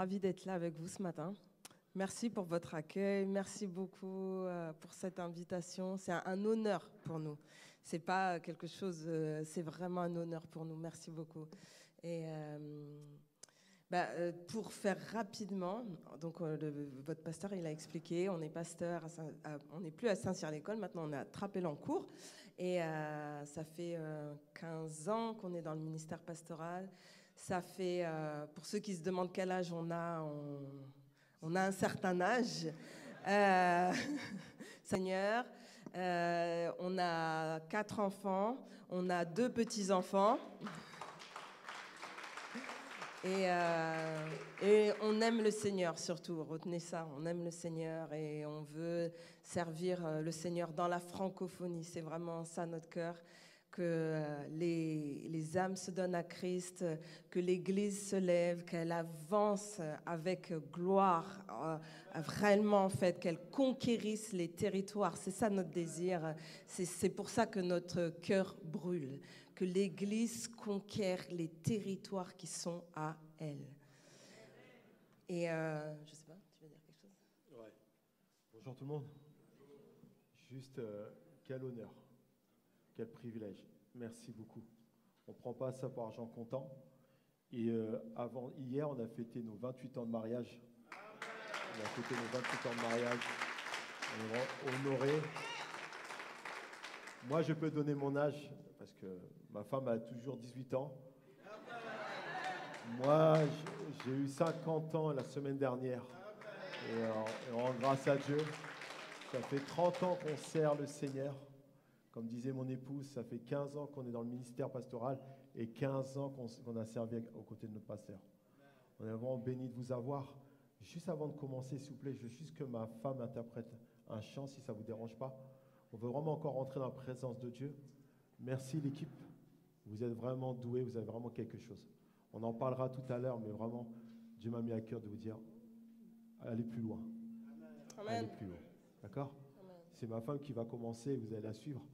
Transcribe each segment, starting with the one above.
ravie d'être là avec vous ce matin. Merci pour votre accueil, merci beaucoup pour cette invitation. C'est un honneur pour nous. C'est pas quelque chose, c'est vraiment un honneur pour nous. Merci beaucoup. Et pour faire rapidement, donc votre pasteur il a expliqué, on est pasteur, on n'est plus à Saint-Cyr-l'École, maintenant on est à Trapellancourt. Et ça fait 15 ans qu'on est dans le ministère pastoral. Ça fait, pour ceux qui se demandent quel âge on a un certain âge. Seigneur, on a 4 enfants, on a 2 petits-enfants. Et on aime le Seigneur surtout, retenez ça, on aime le Seigneur et on veut servir le Seigneur dans la francophonie. C'est vraiment ça notre cœur, que les âmes se donnent à Christ, que l'Église se lève, qu'elle avance avec gloire, réellement en fait, qu'elle conquérisse les territoires. C'est ça notre désir, c'est pour ça que notre cœur brûle, que l'Église conquiert les territoires qui sont à elle. Et je sais pas, tu veux dire quelque chose? Ouais. Bonjour tout le monde. Juste quel honneur, quel privilège. Merci beaucoup. On ne prend pas ça pour argent comptant. Et hier, on a fêté nos 28 ans de mariage. On a fêté nos 28 ans de mariage. On est honorés. Moi, je peux donner mon âge parce que ma femme a toujours 18 ans. Moi, j'ai eu 50 ans la semaine dernière. Et on rend grâce à Dieu. Ça fait 30 ans qu'on sert le Seigneur. Comme disait mon épouse, ça fait 15 ans qu'on est dans le ministère pastoral et 15 ans qu'on a servi aux côtés de notre pasteur. On est vraiment béni de vous avoir. Juste avant de commencer, s'il vous plaît, je veux juste que ma femme interprète un chant, si ça ne vous dérange pas. On veut vraiment encore rentrer dans la présence de Dieu. Merci l'équipe. Vous êtes vraiment doués, vous avez vraiment quelque chose. On en parlera tout à l'heure, mais vraiment, Dieu m'a mis à cœur de vous dire, allez plus loin. Amen. Allez plus loin. D'accord? C'est ma femme qui va commencer, vous allez la suivre.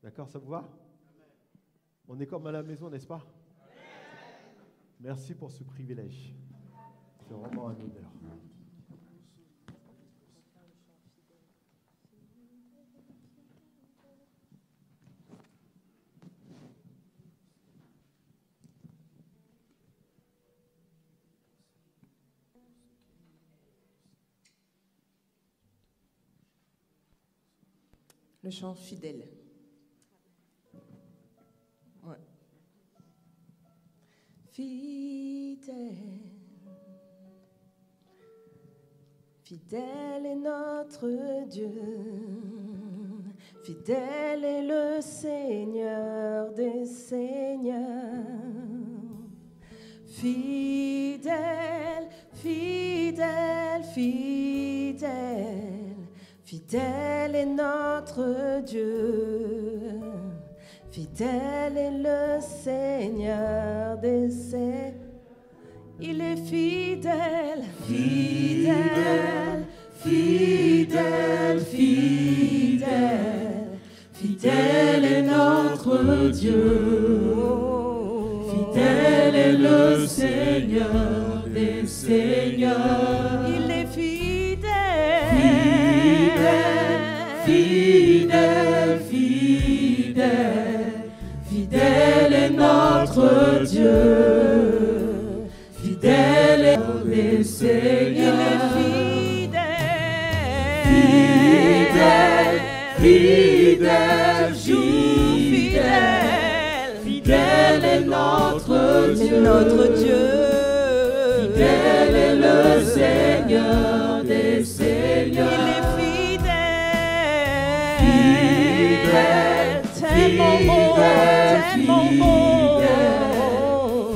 D'accord, ça vous va? On est comme à la maison, n'est-ce pas? Merci pour ce privilège. C'est vraiment un honneur. Le chant fidèle. Ouais. Fidèle, fidèle est notre Dieu, fidèle est le Seigneur des Seigneurs. Fidèle, fidèle, fidèle, fidèle est notre Dieu. Fidèle est le Seigneur des Seigneurs. Il est fidèle, fidèle, fidèle, fidèle. Fidèle est notre Dieu. Fidèle est le Seigneur des Seigneurs. Il est fidèle, fidèle, fidèle. Fidèle est notre Dieu, fidèle est le Seigneur. Il est fidèle, fidèle, fidèle, fidèle est notre Dieu, fidèle est le Seigneur des Seigneurs. Il est fidèle, tellement bon, tellement bon.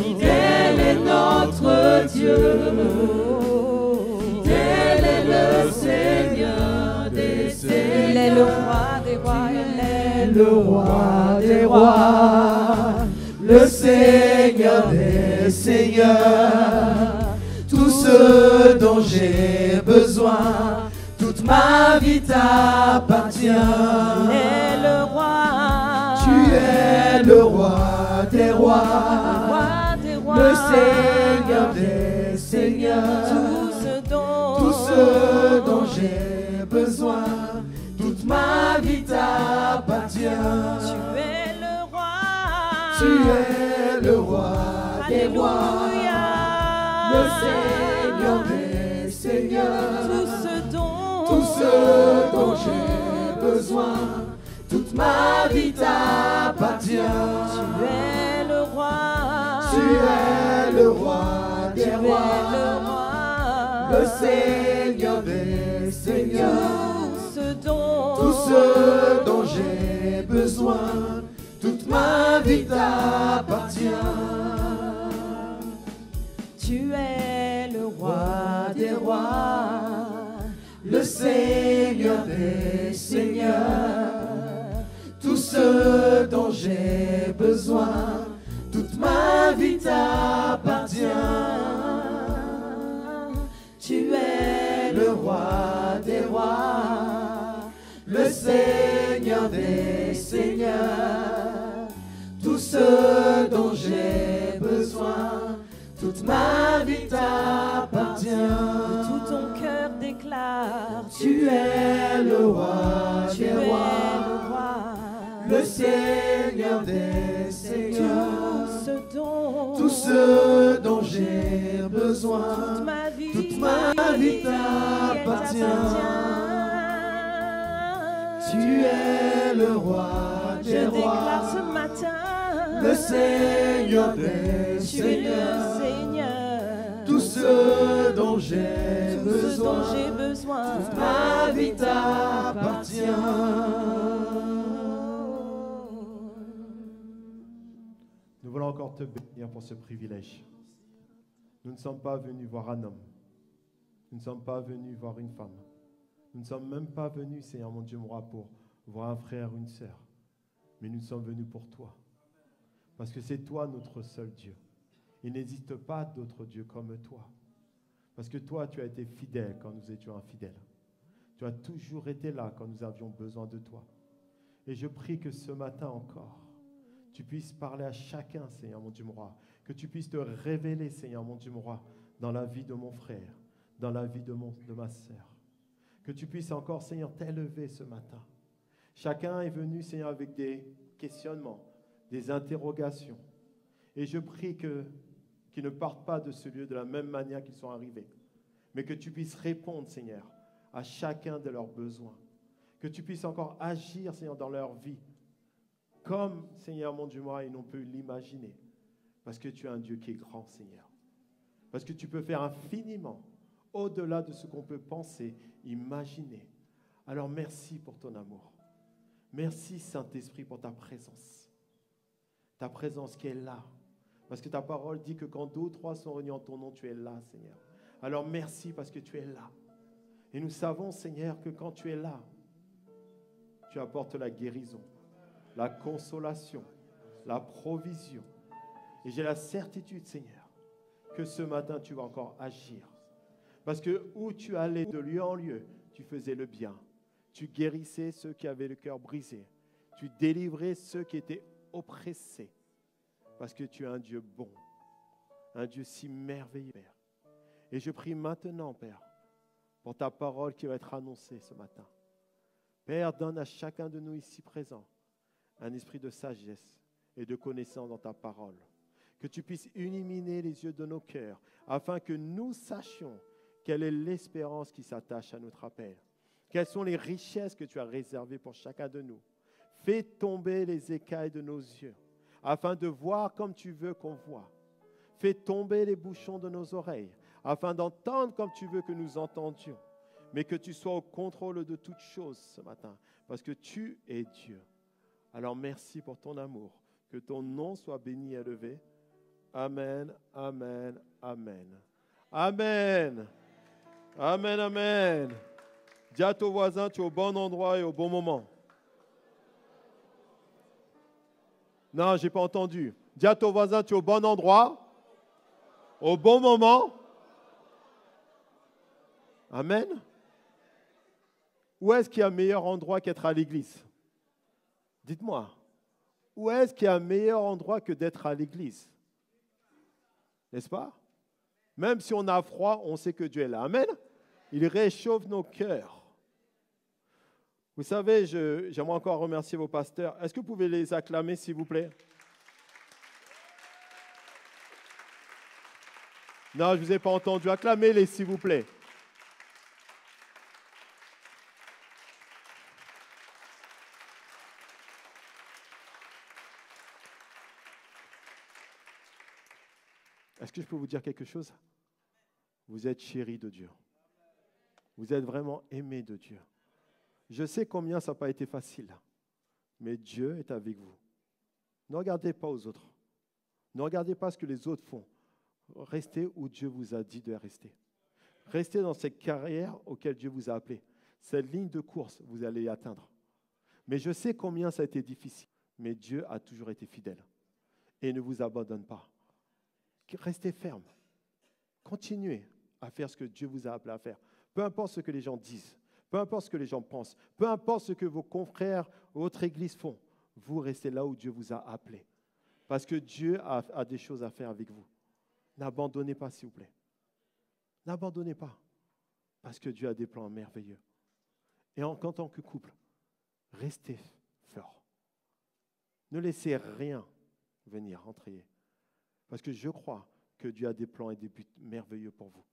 Fidèle est notre Dieu, fidèle est le Seigneur des Seigneurs. Il est le roi des rois, il est le roi des rois, le Seigneur des Seigneurs. Tout ce dont j'ai besoin, toute ma vie t'appartient. Tu es le roi, tu es le roi des rois, le Seigneur des Seigneurs. tout ce dont j'ai besoin. Toute ma vie t'appartient. Tu es le roi. Tu es le roi des rois. Alléluia. Le Seigneur des seigneurs. Tout ce dont j'ai besoin. Toute ma vie t'appartient. Tu es le roi. Tu es le roi des Tu es rois. le roi. Le Seigneur des seigneurs. Tout ce dont j'ai besoin. Toute ma vie t'appartient. Tu es le roi des rois. Le Seigneur des seigneurs. Tout ce dont j'ai besoin. Toute ma vie t'appartient. Tu es le roi des rois. Le Seigneur des seigneurs. Tout ce dont j'ai besoin. Toute ma vie t'appartient. De tout ton cœur déclare. Tu es le roi Tu des es rois. le roi. Le Seigneur des seigneurs. Tout ce dont j'ai besoin. toute ma vie t'appartient. Tu es le roi Je des déclare rois. ce matin. Le Seigneur des Tu es le seigneurs. Seigneur. Tout ce dont j'ai Tout ce dont besoin. j'ai besoin. Ma vie t'appartient. Nous voulons encore te bénir pour ce privilège. Nous ne sommes pas venus voir un homme. Nous ne sommes pas venus voir une femme. Nous ne sommes même pas venus, Seigneur mon Dieu, moi, pour voir un frère ou une sœur. Mais nous sommes venus pour toi. Parce que c'est toi notre seul Dieu. Il n'existe pas d'autre Dieu comme toi. Parce que toi, tu as été fidèle quand nous étions infidèles. Tu as toujours été là quand nous avions besoin de toi. Et je prie que ce matin encore, tu puisses parler à chacun, Seigneur mon Dieu, mon roi. Que tu puisses te révéler, Seigneur mon Dieu, mon roi, dans la vie de mon frère, dans la vie de ma sœur. Que tu puisses encore, Seigneur, t'élever ce matin. Chacun est venu, Seigneur, avec des questionnements, des interrogations. Et je prie qu'ils ne partent pas de ce lieu de la même manière qu'ils sont arrivés. Mais que tu puisses répondre, Seigneur, à chacun de leurs besoins. Que tu puisses encore agir, Seigneur, dans leur vie. Comme, Seigneur mon Dieu, moi, ils n'ont pu l'imaginer. Parce que tu es un Dieu qui est grand, Seigneur. Parce que tu peux faire infiniment, au-delà de ce qu'on peut penser, imaginer. Alors merci pour ton amour. Merci, Saint-Esprit, pour ta présence. Ta présence qui est là. Parce que ta parole dit que quand 2 ou 3 sont réunis en ton nom, tu es là, Seigneur. Alors merci parce que tu es là. Et nous savons, Seigneur, que quand tu es là, tu apportes la guérison, la consolation, la provision. Et j'ai la certitude, Seigneur, que ce matin, tu vas encore agir. Parce que où tu allais de lieu en lieu, tu faisais le bien. Tu guérissais ceux qui avaient le cœur brisé. Tu délivrais ceux qui étaient oppressés. Parce que tu es un Dieu bon, un Dieu si merveilleux, Père. Et je prie maintenant, Père, pour ta parole qui va être annoncée ce matin. Père, donne à chacun de nous ici présents un esprit de sagesse et de connaissance dans ta parole. Que tu puisses illuminer les yeux de nos cœurs afin que nous sachions quelle est l'espérance qui s'attache à notre appel. Quelles sont les richesses que tu as réservées pour chacun de nous. Fais tomber les écailles de nos yeux afin de voir comme tu veux qu'on voit. Fais tomber les bouchons de nos oreilles afin d'entendre comme tu veux que nous entendions. Mais que tu sois au contrôle de toutes choses ce matin parce que tu es Dieu. Alors merci pour ton amour. Que ton nom soit béni et élevé. Amen, amen, amen. Amen. Amen, amen. Dis à ton voisin, tu es au bon endroit et au bon moment. Non, je n'ai pas entendu. Dis à ton voisin, tu es au bon endroit, au bon moment. Amen. Où est-ce qu'il y a un meilleur endroit qu'être à l'église? Dites-moi. Où est-ce qu'il y a un meilleur endroit que d'être à l'église? N'est-ce pas? Même si on a froid, on sait que Dieu est là. Amen. Il réchauffe nos cœurs. Vous savez, j'aimerais encore remercier vos pasteurs. Est-ce que vous pouvez les acclamer, s'il vous plaît? Non, je ne vous ai pas entendu. Acclamez-les, s'il vous plaît. Est-ce que je peux vous dire quelque chose? Vous êtes chéris de Dieu. Vous êtes vraiment aimés de Dieu. Je sais combien ça n'a pas été facile, mais Dieu est avec vous. Ne regardez pas aux autres. Ne regardez pas ce que les autres font. Restez où Dieu vous a dit de rester. Restez dans cette carrière auquel Dieu vous a appelé. Cette ligne de course, vous allez y atteindre. Mais je sais combien ça a été difficile. Mais Dieu a toujours été fidèle et ne vous abandonne pas. Restez ferme. Continuez à faire ce que Dieu vous a appelé à faire. Peu importe ce que les gens disent, peu importe ce que les gens pensent, peu importe ce que vos confrères ou votre église font, vous restez là où Dieu vous a appelé. Parce que Dieu a des choses à faire avec vous. N'abandonnez pas, s'il vous plaît. N'abandonnez pas. Parce que Dieu a des plans merveilleux. Et en tant que couple, restez fort. Ne laissez rien venir entrer. Parce que je crois que Dieu a des plans et des buts merveilleux pour vous.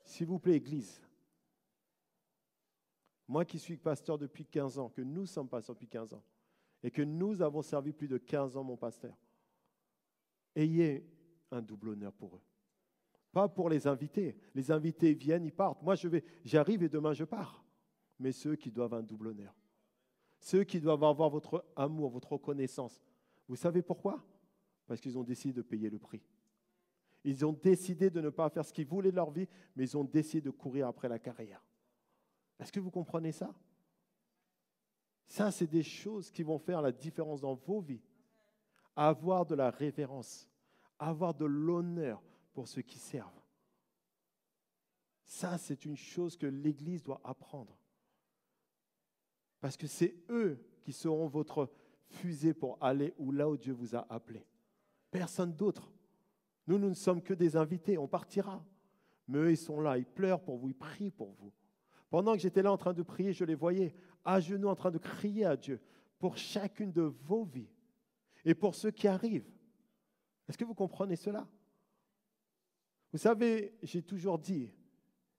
S'il vous plaît, Église, moi qui suis pasteur depuis 15 ans, que nous sommes pasteurs depuis 15 ans, et que nous avons servi plus de 15 ans mon pasteur, ayez un double honneur pour eux. Pas pour les invités. Les invités viennent, ils partent. Moi, j'arrive et demain, je pars. Mais ceux qui doivent un double honneur. Ceux qui doivent avoir votre amour, votre reconnaissance. Vous savez pourquoi? Parce qu'ils ont décidé de payer le prix. Ils ont décidé de ne pas faire ce qu'ils voulaient de leur vie, mais ils ont décidé de courir après la carrière. Est-ce que vous comprenez ça? Ça, c'est des choses qui vont faire la différence dans vos vies. Avoir de la révérence, avoir de l'honneur pour ceux qui servent. Ça, c'est une chose que l'Église doit apprendre. Parce que c'est eux qui seront votre fusée pour aller là où Dieu vous a appelé. Personne d'autre. Nous ne sommes que des invités, on partira. Mais eux, ils sont là, ils pleurent pour vous, ils prient pour vous. Pendant que j'étais là en train de prier, je les voyais à genoux en train de crier à Dieu pour chacune de vos vies et pour ceux qui arrivent. Est-ce que vous comprenez cela? Vous savez, j'ai toujours dit,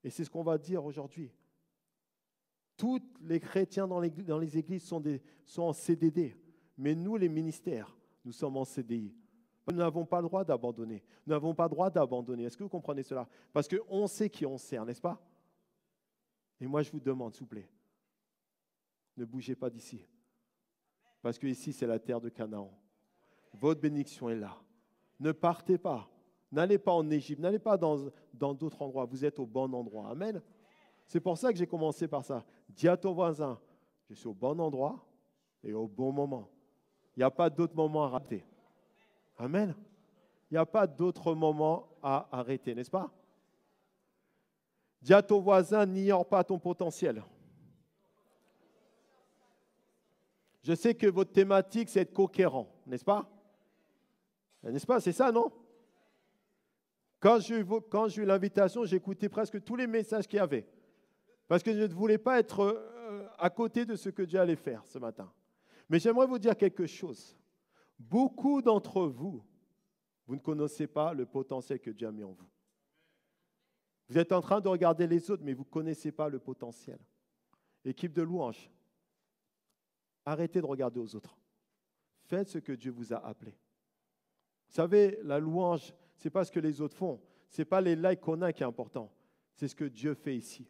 et c'est ce qu'on va dire aujourd'hui, tous les chrétiens dans les églises sont en CDD, mais nous, les ministères, nous sommes en CDI. Nous n'avons pas le droit d'abandonner. Nous n'avons pas le droit d'abandonner. Est-ce que vous comprenez cela? Parce qu'on sait qui on sert, n'est-ce pas? Et moi, je vous demande, s'il vous plaît, ne bougez pas d'ici. Parce que ici, c'est la terre de Canaan. Votre bénédiction est là. Ne partez pas. N'allez pas en Égypte. N'allez pas dans d'autres endroits. Vous êtes au bon endroit. Amen. C'est pour ça que j'ai commencé par ça. Dis à ton voisin, je suis au bon endroit et au bon moment. Il n'y a pas d'autre moment à rater. Amen. Il n'y a pas d'autre moment à arrêter, n'est-ce pas? Dis à ton voisin, n'ignore pas ton potentiel. Je sais que votre thématique, c'est être conquérant, n'est-ce pas? N'est-ce pas? C'est ça, non? Quand j'ai eu l'invitation, j'ai écouté presque tous les messages qu'il y avait. Parce que je ne voulais pas être à côté de ce que Dieu allait faire ce matin. Mais j'aimerais vous dire quelque chose. Beaucoup d'entre vous, vous ne connaissez pas le potentiel que Dieu a mis en vous. Vous êtes en train de regarder les autres, mais vous ne connaissez pas le potentiel. Équipe de louanges, arrêtez de regarder aux autres. Faites ce que Dieu vous a appelé. Vous savez, la louange, ce n'est pas ce que les autres font. Ce n'est pas les likes qu'on a qui est important. C'est ce que Dieu fait ici.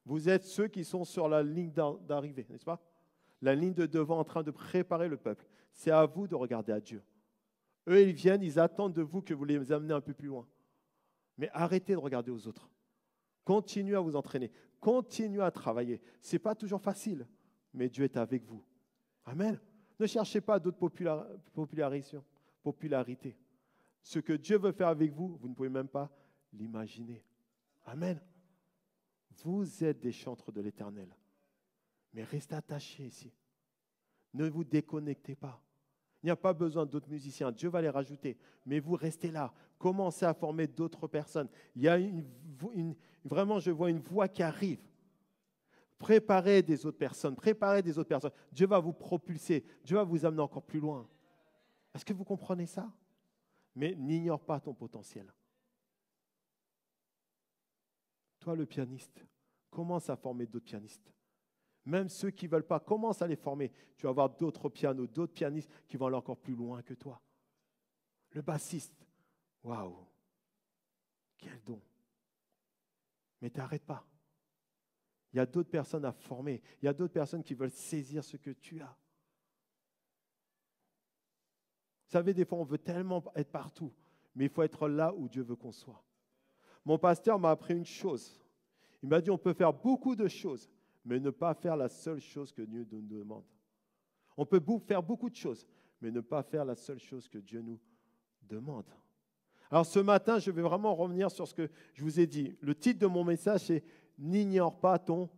Vous êtes ceux qui sont sur la ligne d'arrivée, n'est-ce pas? La ligne de devant en train de préparer le peuple. C'est à vous de regarder à Dieu. Eux, ils viennent, ils attendent de vous que vous les amenez un peu plus loin. Mais arrêtez de regarder aux autres. Continuez à vous entraîner. Continuez à travailler. Ce n'est pas toujours facile, mais Dieu est avec vous. Amen. Ne cherchez pas d'autres popularité. Ce que Dieu veut faire avec vous, vous ne pouvez même pas l'imaginer. Amen. Vous êtes des chantres de l'Éternel. Mais restez attachés ici. Ne vous déconnectez pas. Il n'y a pas besoin d'autres musiciens. Dieu va les rajouter. Mais vous restez là. Commencez à former d'autres personnes. Il y a vraiment, je vois une voix qui arrive. Préparez des autres personnes. Préparez des autres personnes. Dieu va vous propulser. Dieu va vous amener encore plus loin. Est-ce que vous comprenez ça? Mais n'ignore pas ton potentiel. Toi, le pianiste, commence à former d'autres pianistes. Même ceux qui ne veulent pas, commence à les former. Tu vas avoir d'autres pianos, d'autres pianistes qui vont aller encore plus loin que toi. Le bassiste, waouh, quel don. Mais t'arrêtes pas. Il y a d'autres personnes à former. Il y a d'autres personnes qui veulent saisir ce que tu as. Vous savez, des fois, on veut tellement être partout, mais il faut être là où Dieu veut qu'on soit. Mon pasteur m'a appris une chose. Il m'a dit, on peut faire beaucoup de choses, mais ne pas faire la seule chose que Dieu nous demande. On peut faire beaucoup de choses, mais ne pas faire la seule chose que Dieu nous demande. Alors ce matin, je vais vraiment revenir sur ce que je vous ai dit. Le titre de mon message, c'est « N'ignore pas ton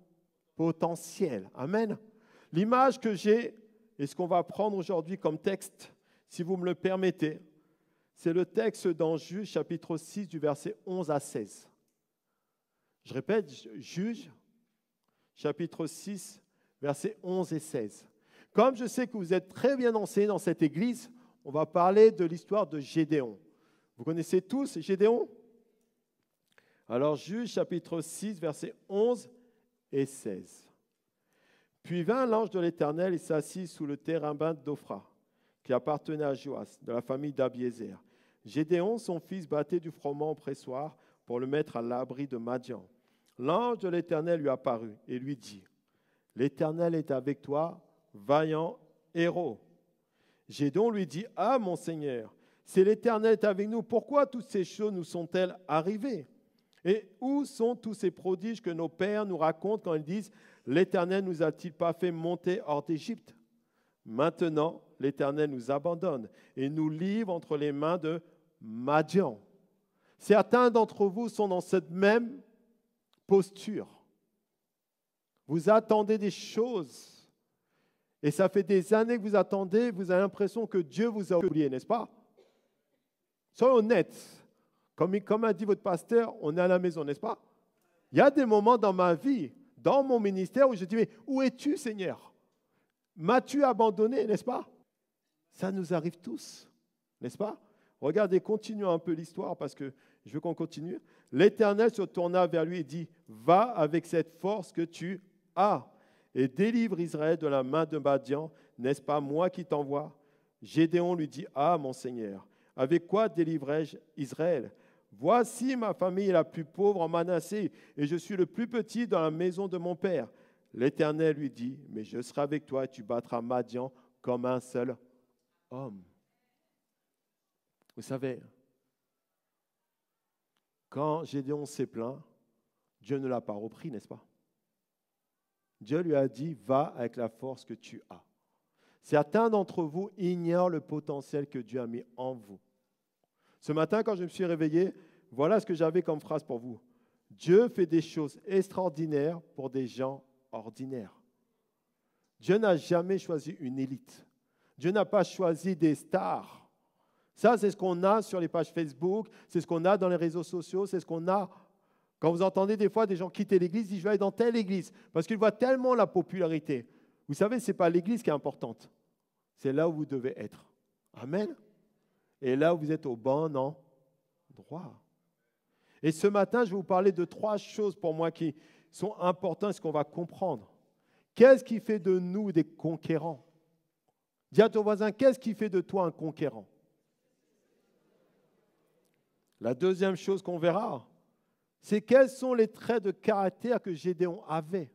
potentiel ». Amen. L'image que j'ai et ce qu'on va prendre aujourd'hui comme texte, si vous me le permettez, c'est le texte dans Juge, chapitre 6, du verset 11 à 16. Je répète, Juge, chapitre 6, versets 11 et 16. Comme je sais que vous êtes très bien enseignés dans cette église, on va parler de l'histoire de Gédéon. Vous connaissez tous Gédéon? Alors, Juge, chapitre 6, versets 11 et 16. Puis vint l'ange de l'Éternel et s'assit sous le térébinthe d'Ophra, qui appartenait à Joas, de la famille d'Abiézer. Gédéon, son fils, battait du froment au pressoir pour le mettre à l'abri de Madian. L'ange de l'Éternel lui apparut et lui dit, « L'Éternel est avec toi, vaillant héros. » Gédéon lui dit, « Ah, mon Seigneur, si l'Éternel est avec nous, pourquoi toutes ces choses nous sont-elles arrivées? Et où sont tous ces prodiges que nos pères nous racontent quand ils disent, « L'Éternel nous a-t-il pas fait monter hors d'Égypte? » Maintenant, l'Éternel nous abandonne et nous livre entre les mains de Madian. Certains d'entre vous sont dans cette même posture. Vous attendez des choses et ça fait des années que vous attendez, vous avez l'impression que Dieu vous a oublié, n'est-ce pas? Soyez honnêtes. Comme a dit votre pasteur, on est à la maison, n'est-ce pas? Il y a des moments dans ma vie, dans mon ministère, où je dis, mais où es-tu, Seigneur? M'as-tu abandonné, n'est-ce pas? Ça nous arrive tous, n'est-ce pas? Regardez, continuons un peu l'histoire parce que je veux qu'on continue. L'Éternel se tourna vers lui et dit, « Va avec cette force que tu as et délivre Israël de la main de Madian. N'est-ce pas moi qui t'envoie? » Gédéon lui dit, « Ah, mon Seigneur, avec quoi délivrerai-je Israël? Voici ma famille est la plus pauvre en Manassé et je suis le plus petit dans la maison de mon père. » L'Éternel lui dit, « Mais je serai avec toi et tu battras Madian comme un seul homme. » Vous savez, quand Gédéon s'est plaint, Dieu ne l'a pas repris, n'est-ce pas? Dieu lui a dit, va avec la force que tu as. Certains d'entre vous ignorent le potentiel que Dieu a mis en vous. Ce matin, quand je me suis réveillé, voilà ce que j'avais comme phrase pour vous. Dieu fait des choses extraordinaires pour des gens ordinaires. Dieu n'a jamais choisi une élite. Dieu n'a pas choisi des stars. Ça, c'est ce qu'on a sur les pages Facebook, c'est ce qu'on a dans les réseaux sociaux, c'est ce qu'on a. Quand vous entendez des fois des gens quitter l'église, ils disent « je vais aller dans telle église » parce qu'ils voient tellement la popularité. Vous savez, ce n'est pas l'église qui est importante. C'est là où vous devez être. Amen. Et là où vous êtes au bon endroit. Et ce matin, je vais vous parler de 3 choses pour moi qui sont importantes et ce qu'on va comprendre. Qu'est-ce qui fait de nous des conquérants? Dis à ton voisin, qu'est-ce qui fait de toi un conquérant? La deuxième chose qu'on verra, c'est quels sont les traits de caractère que Gédéon avait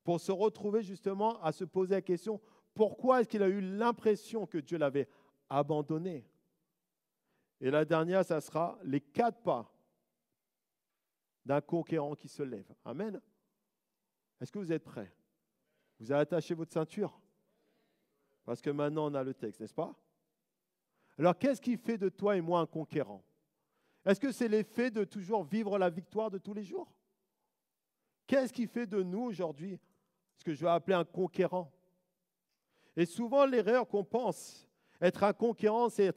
pour se retrouver justement à se poser la question, pourquoi est-ce qu'il a eu l'impression que Dieu l'avait abandonné? Et la dernière, ça sera les 4 pas d'un conquérant qui se lève. Amen. Est-ce que vous êtes prêts? Vous avez attaché votre ceinture? Parce que maintenant, on a le texte, n'est-ce pas? Alors, qu'est-ce qui fait de toi et moi un conquérant? Est-ce que c'est l'effet de toujours vivre la victoire de tous les jours? Qu'est-ce qui fait de nous aujourd'hui ce que je vais appeler un conquérant? Et souvent, l'erreur qu'on pense, Être un conquérant, c'est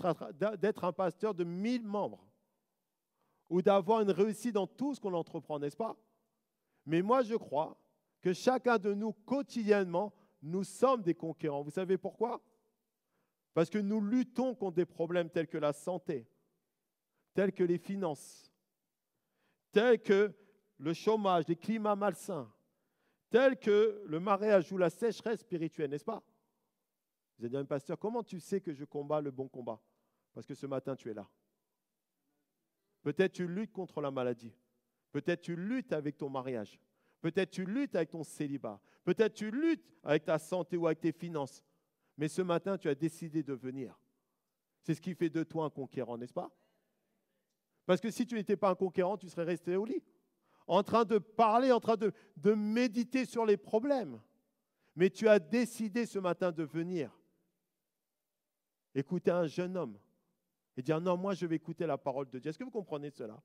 d'être un pasteur de 1000 membres ou d'avoir une réussite dans tout ce qu'on entreprend, n'est-ce pas? Mais moi, je crois que chacun de nous, quotidiennement, nous sommes des conquérants. Vous savez pourquoi? Parce que nous luttons contre des problèmes tels que la santé, tels que les finances, tels que le chômage, les climats malsains, tels que le mariage ou la sécheresse spirituelle, n'est-ce pas? Vous allez dire, pasteur, comment tu sais que je combats le bon combat? Parce que ce matin, tu es là. Peut-être tu luttes contre la maladie. Peut-être tu luttes avec ton mariage. Peut-être tu luttes avec ton célibat. Peut-être tu luttes avec ta santé ou avec tes finances. Mais ce matin, tu as décidé de venir. C'est ce qui fait de toi un conquérant, n'est-ce pas? Parce que si tu n'étais pas un conquérant, tu serais resté au lit, en train de parler, en train de méditer sur les problèmes. Mais tu as décidé ce matin de venir écouter un jeune homme et dire non, moi je vais écouter la parole de Dieu. Est-ce que vous comprenez cela?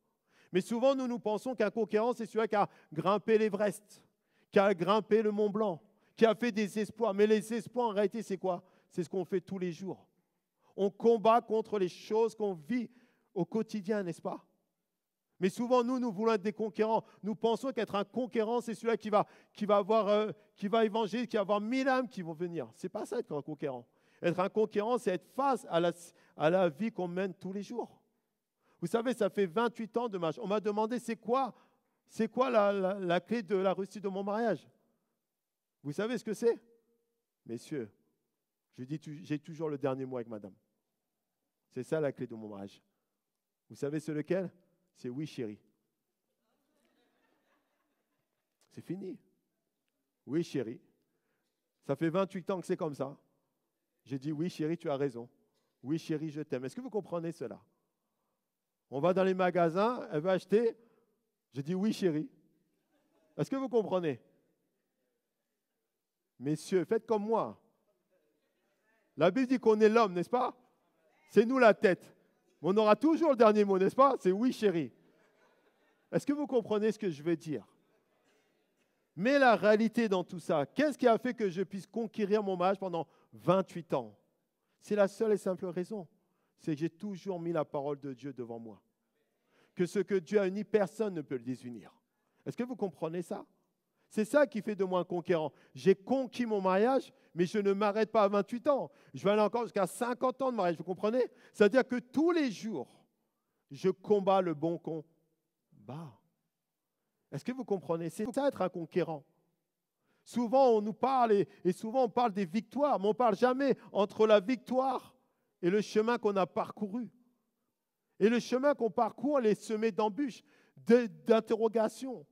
Mais souvent, nous pensons qu'un conquérant, c'est celui qui a grimpé l'Everest, qui a grimpé le Mont Blanc, qui a fait des exploits. Mais les exploits, en réalité, c'est quoi? C'est ce qu'on fait tous les jours. On combat contre les choses qu'on vit au quotidien, n'est-ce pas? Mais souvent, nous voulons être des conquérants. Nous pensons qu'être un conquérant, c'est celui qui va évangéliser, qui va avoir 1000 âmes qui vont venir. Ce n'est pas ça être un conquérant. Être un conquérant, c'est être face à la vie qu'on mène tous les jours. Vous savez, ça fait 28 ans de mariage. On m'a demandé, c'est quoi la clé de la réussite de mon mariage? Vous savez ce que c'est? Messieurs, je dis, j'ai toujours le dernier mot avec madame. C'est ça la clé de mon mariage. Vous savez c'est lequel? C'est oui, chérie. C'est fini. Oui, chérie. Ça fait 28 ans que c'est comme ça. J'ai dit oui, chérie, tu as raison. Oui, chérie, je t'aime. Est-ce que vous comprenez cela? On va dans les magasins, elle veut acheter. Je dis oui, chérie. Est-ce que vous comprenez? Messieurs, faites comme moi. La Bible dit qu'on est l'homme, n'est-ce pas? C'est nous la tête. On aura toujours le dernier mot, n'est-ce pas? C'est oui, chérie. Est-ce que vous comprenez ce que je veux dire? Mais la réalité dans tout ça, qu'est-ce qui a fait que je puisse conquérir mon mariage pendant 28 ans? C'est la seule et simple raison. C'est que j'ai toujours mis la parole de Dieu devant moi. Que ce que Dieu a uni, personne ne peut le désunir. Est-ce que vous comprenez ça? C'est ça qui fait de moi un conquérant. J'ai conquis mon mariage, mais je ne m'arrête pas à 28 ans. Je vais aller encore jusqu'à 50 ans de mariage, vous comprenez? C'est-à-dire que tous les jours, je combats le bon combat. Est-ce que vous comprenez? C'est ça être un conquérant. Souvent, on nous parle et souvent on parle des victoires, mais on ne parle jamais entre la victoire et le chemin qu'on a parcouru. Et le chemin qu'on parcourt, il est semé d'embûches, d'interrogations.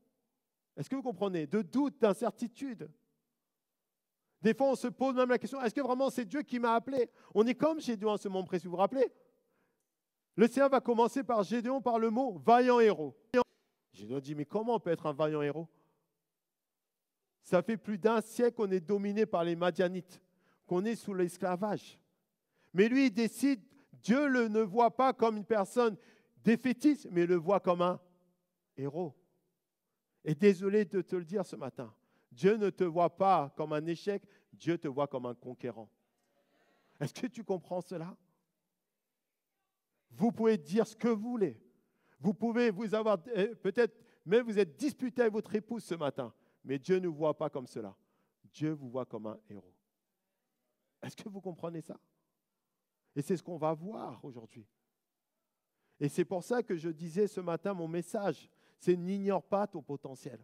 Est-ce que vous comprenez? De doutes, d'incertitudes. Des fois, on se pose même la question, est-ce que vraiment c'est Dieu qui m'a appelé? On est comme Gédéon en ce moment précis, vous vous rappelez? Le Seigneur va commencer par Gédéon, par le mot « vaillant héros ». Gédéon dit, mais comment on peut être un vaillant héros? Ça fait plus d'un siècle qu'on est dominé par les Madianites, qu'on est sous l'esclavage. Mais lui, il décide, Dieu ne voit pas comme une personne défaitiste, mais il le voit comme un héros. Et désolé de te le dire ce matin, Dieu ne te voit pas comme un échec, Dieu te voit comme un conquérant. Est-ce que tu comprends cela? Vous pouvez dire ce que vous voulez. Vous pouvez vous avoir, peut-être même vous êtes disputé avec votre épouse ce matin, mais Dieu ne vous voit pas comme cela. Dieu vous voit comme un héros. Est-ce que vous comprenez ça? Et c'est ce qu'on va voir aujourd'hui. Et c'est pour ça que je disais ce matin, mon message, c'est n'ignore pas ton potentiel.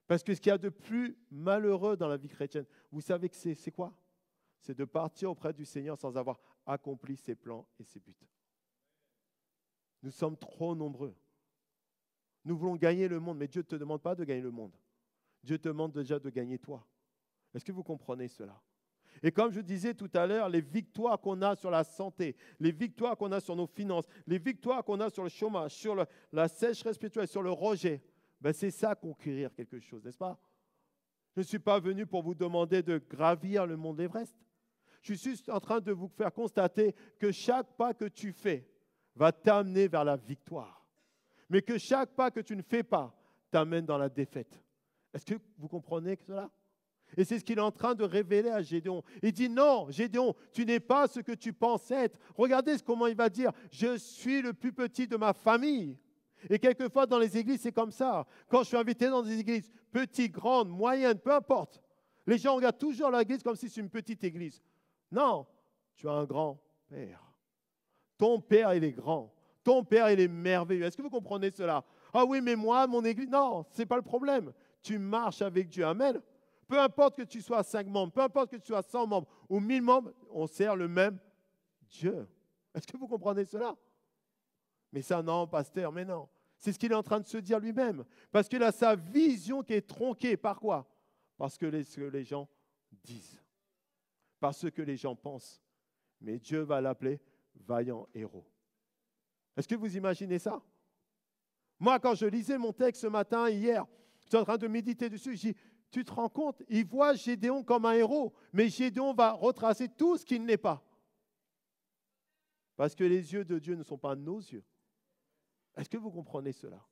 Parce que ce qu'il y a de plus malheureux dans la vie chrétienne, vous savez que c'est quoi? C'est de partir auprès du Seigneur sans avoir accompli ses plans et ses buts. Nous sommes trop nombreux. Nous voulons gagner le monde, mais Dieu ne te demande pas de gagner le monde. Dieu te demande déjà de gagner toi. Est-ce que vous comprenez cela? Et comme je disais tout à l'heure, les victoires qu'on a sur la santé, les victoires qu'on a sur nos finances, les victoires qu'on a sur le chômage, sur la sécheresse spirituelle, sur le rejet, ben c'est ça conquérir quelque chose, n'est-ce pas? Je ne suis pas venu pour vous demander de gravir le mont d'Everest. Je suis juste en train de vous faire constater que chaque pas que tu fais va t'amener vers la victoire. Mais que chaque pas que tu ne fais pas t'amène dans la défaite. Est-ce que vous comprenez cela? Et c'est ce qu'il est en train de révéler à Gédéon. Il dit non, Gédéon, tu n'es pas ce que tu penses être. Regardez comment il va dire, je suis le plus petit de ma famille. Et quelquefois dans les églises, c'est comme ça. Quand je suis invité dans des églises, petites, grandes, moyennes, peu importe, les gens regardent toujours l'église comme si c'est une petite église. Non, tu as un grand Père. Ton Père, il est grand. Ton Père, il est merveilleux. Est-ce que vous comprenez cela? Ah oui, mais moi, mon église, non, ce n'est pas le problème. Tu marches avec Dieu. Amen. Peu importe que tu sois 5 membres, peu importe que tu sois 100 membres ou 1000 membres, on sert le même Dieu. Est-ce que vous comprenez cela? Mais ça, non, pasteur, mais non. C'est ce qu'il est en train de se dire lui-même. Parce qu'il a sa vision qui est tronquée. Par quoi? Parce que ce que les gens disent. Parce que les gens pensent. Mais Dieu va l'appeler vaillant héros. Est-ce que vous imaginez ça? Moi, quand je lisais mon texte ce matin, hier, j'étais en train de méditer dessus, je dis, tu te rends compte, il voit Gédéon comme un héros, mais Gédéon va retracer tout ce qu'il n'est pas. Parce que les yeux de Dieu ne sont pas nos yeux. Est-ce que vous comprenez cela?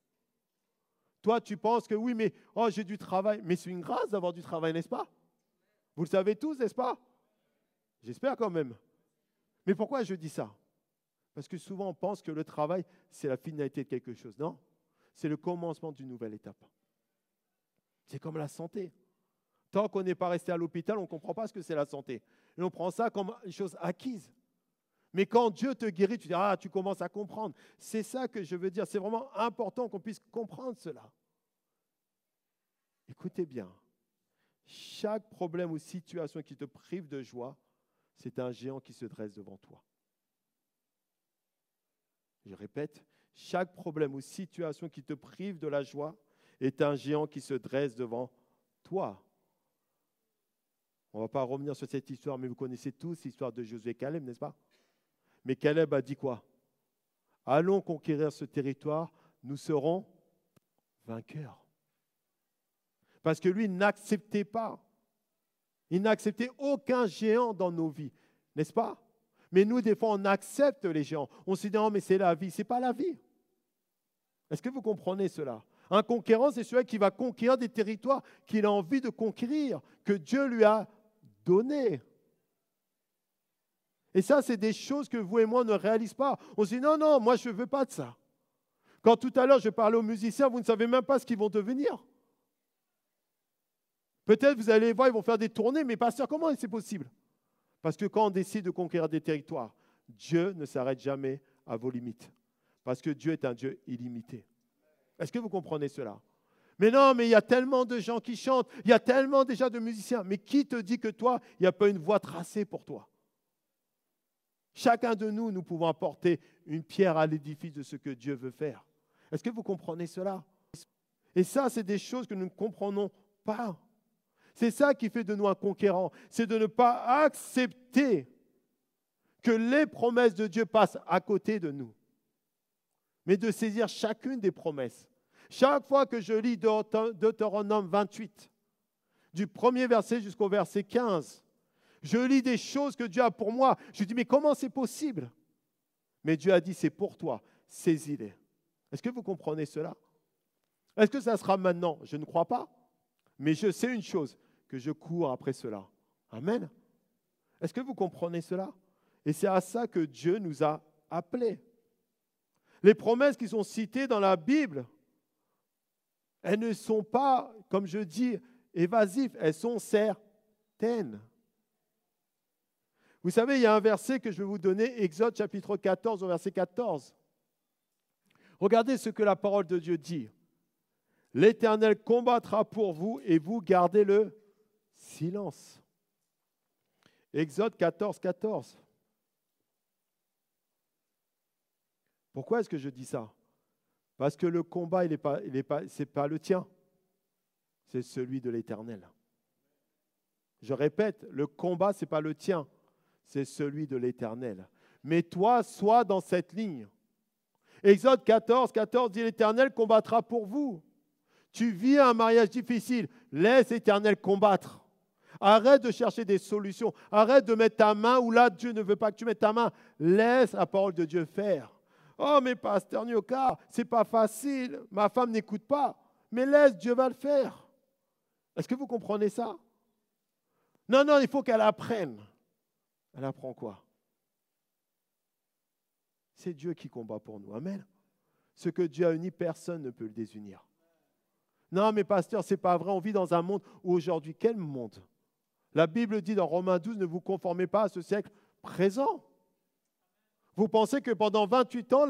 Toi, tu penses que oui, mais oh, j'ai du travail. Mais c'est une grâce d'avoir du travail, n'est-ce pas? Vous le savez tous, n'est-ce pas? J'espère quand même. Mais pourquoi je dis ça? Parce que souvent, on pense que le travail, c'est la finalité de quelque chose. Non, c'est le commencement d'une nouvelle étape. C'est comme la santé. Tant qu'on n'est pas resté à l'hôpital, on ne comprend pas ce que c'est la santé. Et on prend ça comme une chose acquise. Mais quand Dieu te guérit, tu dis, ah, tu commences à comprendre. C'est ça que je veux dire. C'est vraiment important qu'on puisse comprendre cela. Écoutez bien. Chaque problème ou situation qui te prive de joie, c'est un géant qui se dresse devant toi. Je répète, chaque problème ou situation qui te prive de la joie est un géant qui se dresse devant toi. On ne va pas revenir sur cette histoire, mais vous connaissez tous l'histoire de Josué et Caleb, n'est-ce pas? Mais Caleb a dit quoi? Allons conquérir ce territoire, nous serons vainqueurs. Parce que lui n'acceptait pas. Il n'acceptait aucun géant dans nos vies, n'est-ce pas? Mais nous, des fois, on accepte les géants. On se dit, non, mais c'est la vie. Ce n'est pas la vie. Est-ce que vous comprenez cela? Un conquérant, c'est celui qui va conquérir des territoires qu'il a envie de conquérir, que Dieu lui a donnés. Et ça, c'est des choses que vous et moi ne réalisons pas. On se dit, non, non, moi, je ne veux pas de ça. Quand tout à l'heure, je parlais aux musiciens, vous ne savez même pas ce qu'ils vont devenir. Peut-être vous allez voir, ils vont faire des tournées, mais pasteur, comment c'est possible? Parce que quand on décide de conquérir des territoires, Dieu ne s'arrête jamais à vos limites. Parce que Dieu est un Dieu illimité. Est-ce que vous comprenez cela? Mais non, mais il y a tellement de gens qui chantent, il y a tellement déjà de musiciens. Mais qui te dit que toi, il n'y a pas une voie tracée pour toi? Chacun de nous, nous pouvons apporter une pierre à l'édifice de ce que Dieu veut faire. Est-ce que vous comprenez cela? Et ça, c'est des choses que nous ne comprenons pas. C'est ça qui fait de nous un conquérant. C'est de ne pas accepter que les promesses de Dieu passent à côté de nous, mais de saisir chacune des promesses. Chaque fois que je lis Deutéronome 28, du premier verset jusqu'au verset 15, je lis des choses que Dieu a pour moi. Je dis, mais comment c'est possible? Mais Dieu a dit, c'est pour toi, saisis-les. Est-ce que vous comprenez cela? Est-ce que ça sera maintenant? Je ne crois pas. Mais je sais une chose, que je cours après cela. Amen. Est-ce que vous comprenez cela? Et c'est à ça que Dieu nous a appelés. Les promesses qui sont citées dans la Bible, elles ne sont pas, comme je dis, évasives, elles sont certaines. Vous savez, il y a un verset que je vais vous donner, Exode chapitre 14, au verset 14. Regardez ce que la parole de Dieu dit. L'Éternel combattra pour vous et vous gardez le silence. Exode 14, 14. Pourquoi est-ce que je dis ça? Parce que le combat, c'est pas le tien, c'est celui de l'Éternel. Je répète, le combat, ce n'est pas le tien, c'est celui de l'Éternel. Mais toi, sois dans cette ligne. Exode 14, 14 dit, l'Éternel combattra pour vous. Tu vis un mariage difficile, laisse l'Éternel combattre. Arrête de chercher des solutions. Arrête de mettre ta main où là, Dieu ne veut pas que tu mettes ta main. Laisse la parole de Dieu faire. Oh, mais pasteur Nyoka, ce n'est pas facile. Ma femme n'écoute pas. Mais laisse, Dieu va le faire. Est-ce que vous comprenez ça? Non, non, il faut qu'elle apprenne. Elle apprend quoi? C'est Dieu qui combat pour nous. Amen. Ce que Dieu a uni, personne ne peut le désunir. Non, mais pasteur, ce n'est pas vrai. On vit dans un monde où aujourd'hui, quel monde? La Bible dit dans Romains 12, ne vous conformez pas à ce siècle présent. Vous pensez que pendant 28 ans,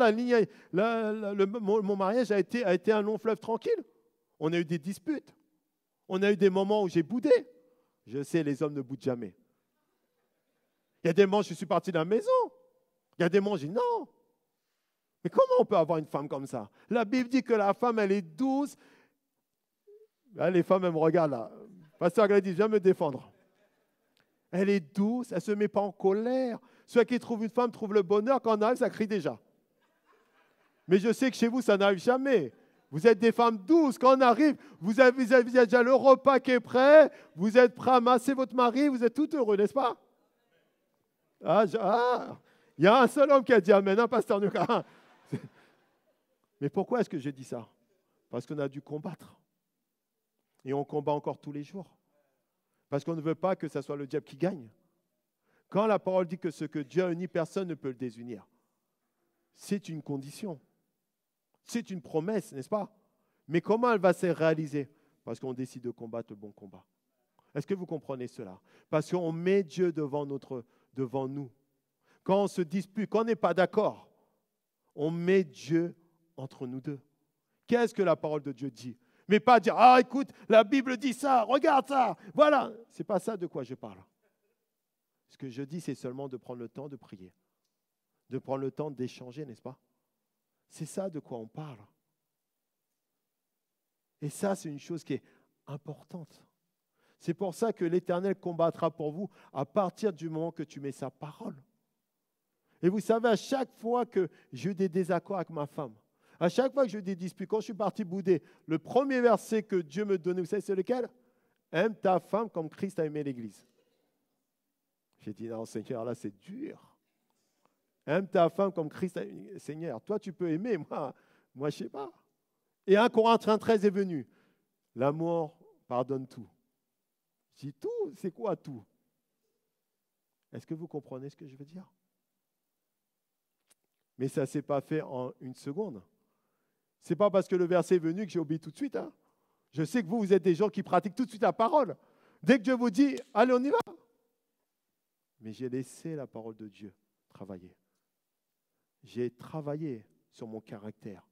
mon mariage a été un long fleuve tranquille? On a eu des disputes. On a eu des moments où j'ai boudé. Je sais, les hommes ne boudent jamais. Il y a des moments où je suis parti de la maison. Il y a des moments où j'ai dit non. Mais comment on peut avoir une femme comme ça? La Bible dit que la femme, elle est douce. Là, les femmes, elles me regardent là. Pasteur Gladys, viens me défendre. Elle est douce, elle ne se met pas en colère. Ceux qui trouvent une femme trouvent le bonheur. Quand on arrive, ça crie déjà. Mais je sais que chez vous, ça n'arrive jamais. Vous êtes des femmes douces. Quand on arrive, vous avez déjà le repas qui est prêt. Vous êtes prêt à masser votre mari. Vous êtes tout heureux, n'est-ce pas? Il y a un seul homme qui a dit amen, hein, pasteur Nuka. Mais pourquoi est-ce que j'ai dit ça? Parce qu'on a dû combattre. Et on combat encore tous les jours. Parce qu'on ne veut pas que ce soit le diable qui gagne. Quand la parole dit que ce que Dieu a uni, personne ne peut le désunir, c'est une condition. C'est une promesse, n'est-ce pas? Mais comment elle va se réaliser? Parce qu'on décide de combattre le bon combat. Est-ce que vous comprenez cela? Parce qu'on met Dieu devant nous. Quand on se dispute, quand on n'est pas d'accord, on met Dieu entre nous deux. Qu'est-ce que la parole de Dieu dit? Mais pas dire, ah écoute, la Bible dit ça, regarde ça, voilà. Ce n'est pas ça de quoi je parle. Ce que je dis, c'est seulement de prendre le temps de prier, de prendre le temps d'échanger, n'est-ce pas? C'est ça de quoi on parle. Et ça, c'est une chose qui est importante. C'est pour ça que l'Éternel combattra pour vous à partir du moment que tu mets sa parole. Et vous savez, à chaque fois que j'ai eu des désaccords avec ma femme, à chaque fois que j'ai eu des disputes, quand je suis parti bouder, le premier verset que Dieu me donnait, vous savez, c'est lequel? Aime ta femme comme Christ a aimé l'Église. J'ai dit, non, Seigneur, là, c'est dur. Aime ta femme comme Christ a aimé. Seigneur, toi, tu peux aimer, moi, je ne sais pas. Et 1 Corinthiens 13 est venu. L'amour pardonne tout. Je dis tout, c'est quoi tout? Est-ce que vous comprenez ce que je veux dire? Mais ça ne s'est pas fait en une seconde. Ce n'est pas parce que le verset est venu que j'ai obéi tout de suite. Hein. Je sais que vous êtes des gens qui pratiquent tout de suite la parole. Dès que Dieu vous dit, allez, on y va. Mais j'ai laissé la parole de Dieu travailler. J'ai travaillé sur mon caractère.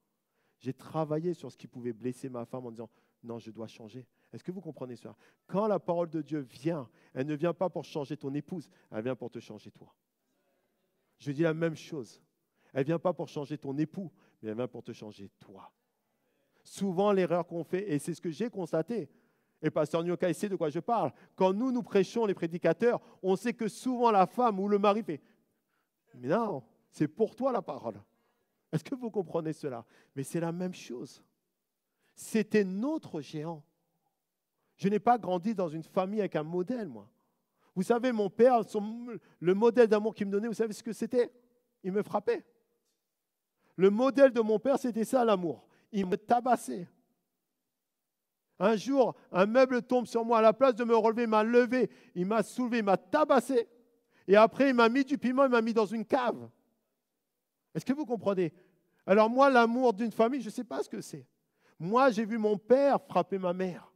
J'ai travaillé sur ce qui pouvait blesser ma femme en disant, non, je dois changer. Est-ce que vous comprenez ça? Quand la parole de Dieu vient, elle ne vient pas pour changer ton épouse, elle vient pour te changer toi. Je dis la même chose. Elle ne vient pas pour changer ton époux, mais elle vient pour te changer toi. Souvent, l'erreur qu'on fait, et c'est ce que j'ai constaté, et pasteur Nyoka, il sait de quoi je parle, quand nous prêchons, les prédicateurs, on sait que souvent la femme ou le mari fait « Mais non, c'est pour toi la parole. » Est-ce que vous comprenez cela? Mais c'est la même chose. C'était notre géant. Je n'ai pas grandi dans une famille avec un modèle, moi. Vous savez, mon père, le modèle d'amour qu'il me donnait, vous savez ce que c'était? Il me frappait. Le modèle de mon père, c'était ça, l'amour. Il me tabassait. Un jour, un meuble tombe sur moi. À la place de me relever, il m'a levé, il m'a soulevé, il m'a tabassé. Et après, il m'a mis du piment, il m'a mis dans une cave. Est-ce que vous comprenez? Alors moi, l'amour d'une famille, je ne sais pas ce que c'est. Moi, j'ai vu mon père frapper ma mère.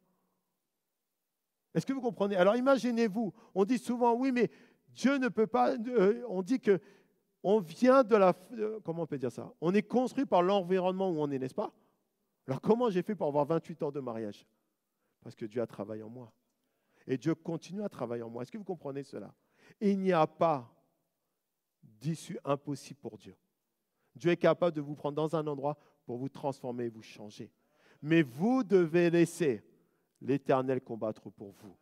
Est-ce que vous comprenez? Alors imaginez-vous, on dit souvent, oui, mais Dieu ne peut pas, on dit que on vient de la... Comment on peut dire ça? On est construit par l'environnement où on est, n'est-ce pas? Alors comment j'ai fait pour avoir 28 ans de mariage? Parce que Dieu a travaillé en moi. Et Dieu continue à travailler en moi. Est-ce que vous comprenez cela? Il n'y a pas d'issue impossible pour Dieu. Dieu est capable de vous prendre dans un endroit pour vous transformer et vous changer. Mais vous devez laisser l'Éternel combattre pour vous.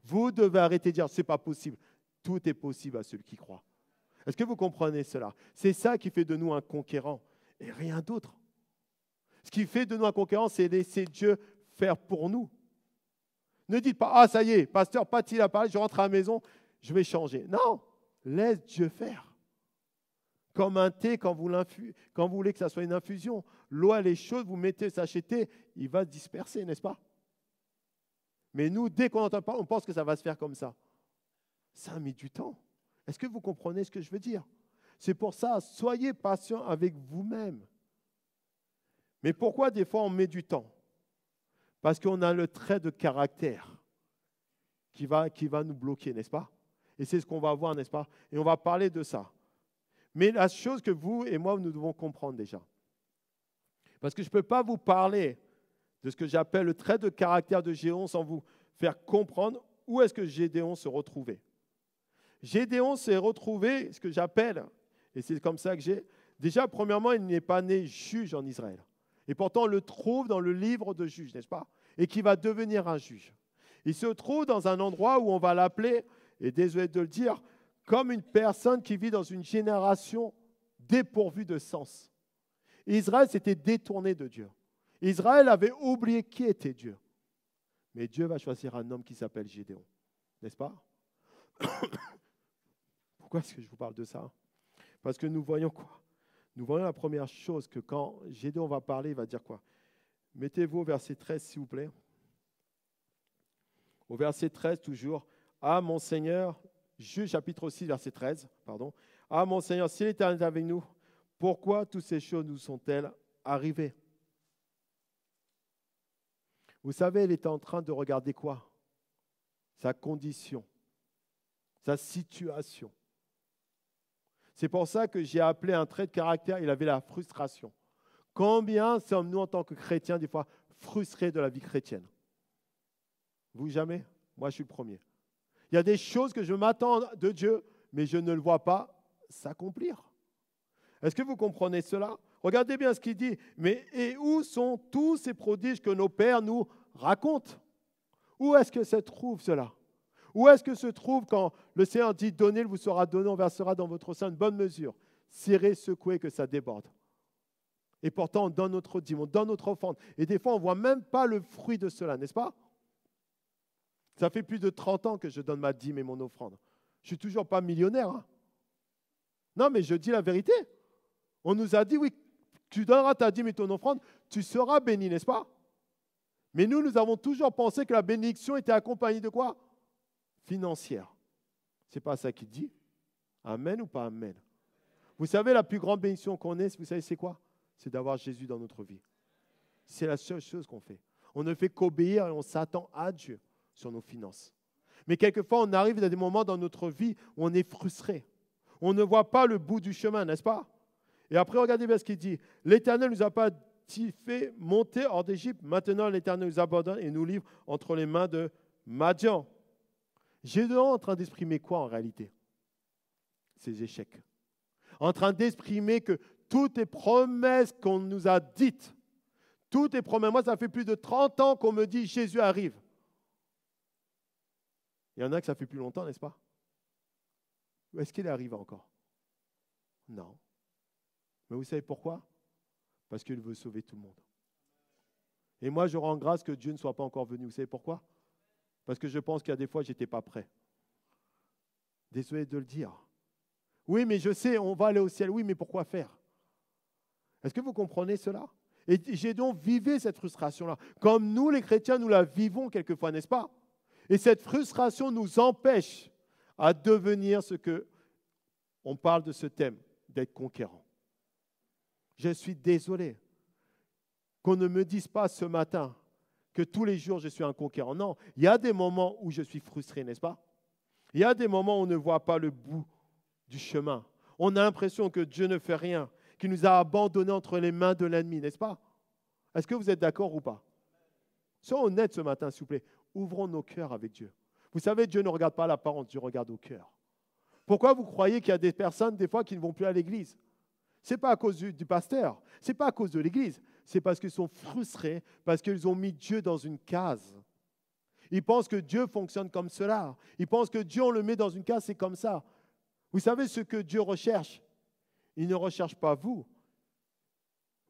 Vous devez arrêter de dire, ce n'est pas possible. Tout est possible à celui qui croit. Est-ce que vous comprenez cela? C'est ça qui fait de nous un conquérant et rien d'autre. Ce qui fait de nous un conquérant, c'est laisser Dieu faire pour nous. Ne dites pas, ah ça y est, pasteur Pat, il a parlé, je rentre à la maison, je vais changer. Non, laisse Dieu faire. Comme un thé, quand vous voulez que ça soit une infusion, l'eau elle est chaude, vous mettez sachet thé, il va se disperser, n'est-ce pas? Mais nous, dès qu'on n'entend pas, on pense que ça va se faire comme ça. Ça a mis du temps. Est-ce que vous comprenez ce que je veux dire? C'est pour ça, soyez patient avec vous-même. Mais pourquoi des fois on met du temps? Parce qu'on a le trait de caractère qui va nous bloquer, n'est-ce pas? Et c'est ce qu'on va voir, n'est-ce pas? Et on va parler de ça. Mais la chose que vous et moi, nous devons comprendre déjà. Parce que je ne peux pas vous parler de ce que j'appelle le trait de caractère de Gédéon sans vous faire comprendre où est-ce que Gédéon se retrouvait. Gédéon s'est retrouvé, ce que j'appelle, et c'est comme ça que j'ai, déjà, premièrement, il n'est pas né juge en Israël. Et pourtant, on le trouve dans le livre de Juges, n'est-ce pas? Et qui va devenir un juge. Il se trouve dans un endroit où on va l'appeler, et désolé de le dire, comme une personne qui vit dans une génération dépourvue de sens. Israël s'était détourné de Dieu. Israël avait oublié qui était Dieu. Mais Dieu va choisir un homme qui s'appelle Gédéon, n'est-ce pas? Pourquoi est-ce que je vous parle de ça? Parce que nous voyons quoi? Nous voyons la première chose, que quand Gédéon va parler, il va dire quoi? Mettez-vous au verset 13, s'il vous plaît. Au verset 13, toujours. « Ah, mon Seigneur, Juge chapitre 6, verset 13, pardon. Ah, mon Seigneur, si l'Éternel est avec nous, pourquoi toutes ces choses nous sont-elles arrivées? » Vous savez, il était en train de regarder quoi? Sa condition, sa situation. C'est pour ça que j'ai appelé un trait de caractère, il avait la frustration. Combien sommes-nous en tant que chrétiens des fois frustrés de la vie chrétienne? Vous jamais? Moi, je suis le premier. Il y a des choses que je m'attends de Dieu, mais je ne le vois pas s'accomplir. Est-ce que vous comprenez cela? Regardez bien ce qu'il dit. Mais et où sont tous ces prodiges que nos pères nous racontent? Où est-ce que se trouve cela? Où est-ce que se trouve quand le Seigneur dit « Donnez, il vous sera donné, on versera dans votre sein une bonne mesure, serrez, secouez, que ça déborde. » Et pourtant, on donne notre dîme, on donne notre offrande. Et des fois, on ne voit même pas le fruit de cela, n'est-ce pas? Ça fait plus de 30 ans que je donne ma dîme et mon offrande. Je ne suis toujours pas millionnaire. Hein? Non, mais je dis la vérité. On nous a dit, oui, tu donneras ta dîme et ton offrande, tu seras béni, n'est-ce pas? Mais nous avons toujours pensé que la bénédiction était accompagnée de quoi? Financière. Ce n'est pas ça qu'il dit. Amen ou pas amen? Vous savez, la plus grande bénédiction qu'on ait, vous savez, c'est quoi? C'est d'avoir Jésus dans notre vie. C'est la seule chose qu'on fait. On ne fait qu'obéir et on s'attend à Dieu sur nos finances. Mais quelquefois, on arrive à des moments dans notre vie où on est frustré. On ne voit pas le bout du chemin, n'est-ce pas? Et après, regardez bien ce qu'il dit. L'Éternel ne nous a pas fait monter hors d'Égypte. Maintenant, l'Éternel nous abandonne et nous livre entre les mains de Madian. Gédéon est en train d'exprimer quoi en réalité? Ses échecs. En train d'exprimer que toutes les promesses qu'on nous a dites, toutes les promesses, moi ça fait plus de 30 ans qu'on me dit Jésus arrive. Il y en a que ça fait plus longtemps, n'est-ce pas? Ou est-ce qu'il arrive encore? Non. Mais vous savez pourquoi? Parce qu'il veut sauver tout le monde. Et moi, je rends grâce que Dieu ne soit pas encore venu. Vous savez pourquoi? Parce que je pense qu'il y a des fois, je n'étais pas prêt. Désolé de le dire. Oui, mais je sais, on va aller au ciel. Oui, mais pourquoi faire? Est-ce que vous comprenez cela? Et j'ai donc vécu cette frustration-là. Comme nous, les chrétiens, nous la vivons quelquefois, n'est-ce pas? Et cette frustration nous empêche à devenir ce que on parle de ce thème, d'être conquérant. Je suis désolé qu'on ne me dise pas ce matin que tous les jours je suis un conquérant. Non, il y a des moments où je suis frustré, n'est-ce pas? Il y a des moments où on ne voit pas le bout du chemin. On a l'impression que Dieu ne fait rien, qu'il nous a abandonnés entre les mains de l'ennemi, n'est-ce pas? Est-ce que vous êtes d'accord ou pas? Soyons honnêtes ce matin, s'il vous plaît. Ouvrons nos cœurs avec Dieu. Vous savez, Dieu ne regarde pas l'apparence, Dieu regarde au cœur. Pourquoi vous croyez qu'il y a des personnes, des fois, qui ne vont plus à l'église? Ce n'est pas à cause du pasteur, ce n'est pas à cause de l'église, c'est parce qu'ils sont frustrés, parce qu'ils ont mis Dieu dans une case. Ils pensent que Dieu fonctionne comme cela. Ils pensent que Dieu, on le met dans une case, c'est comme ça. Vous savez ce que Dieu recherche? Il ne recherche pas vous,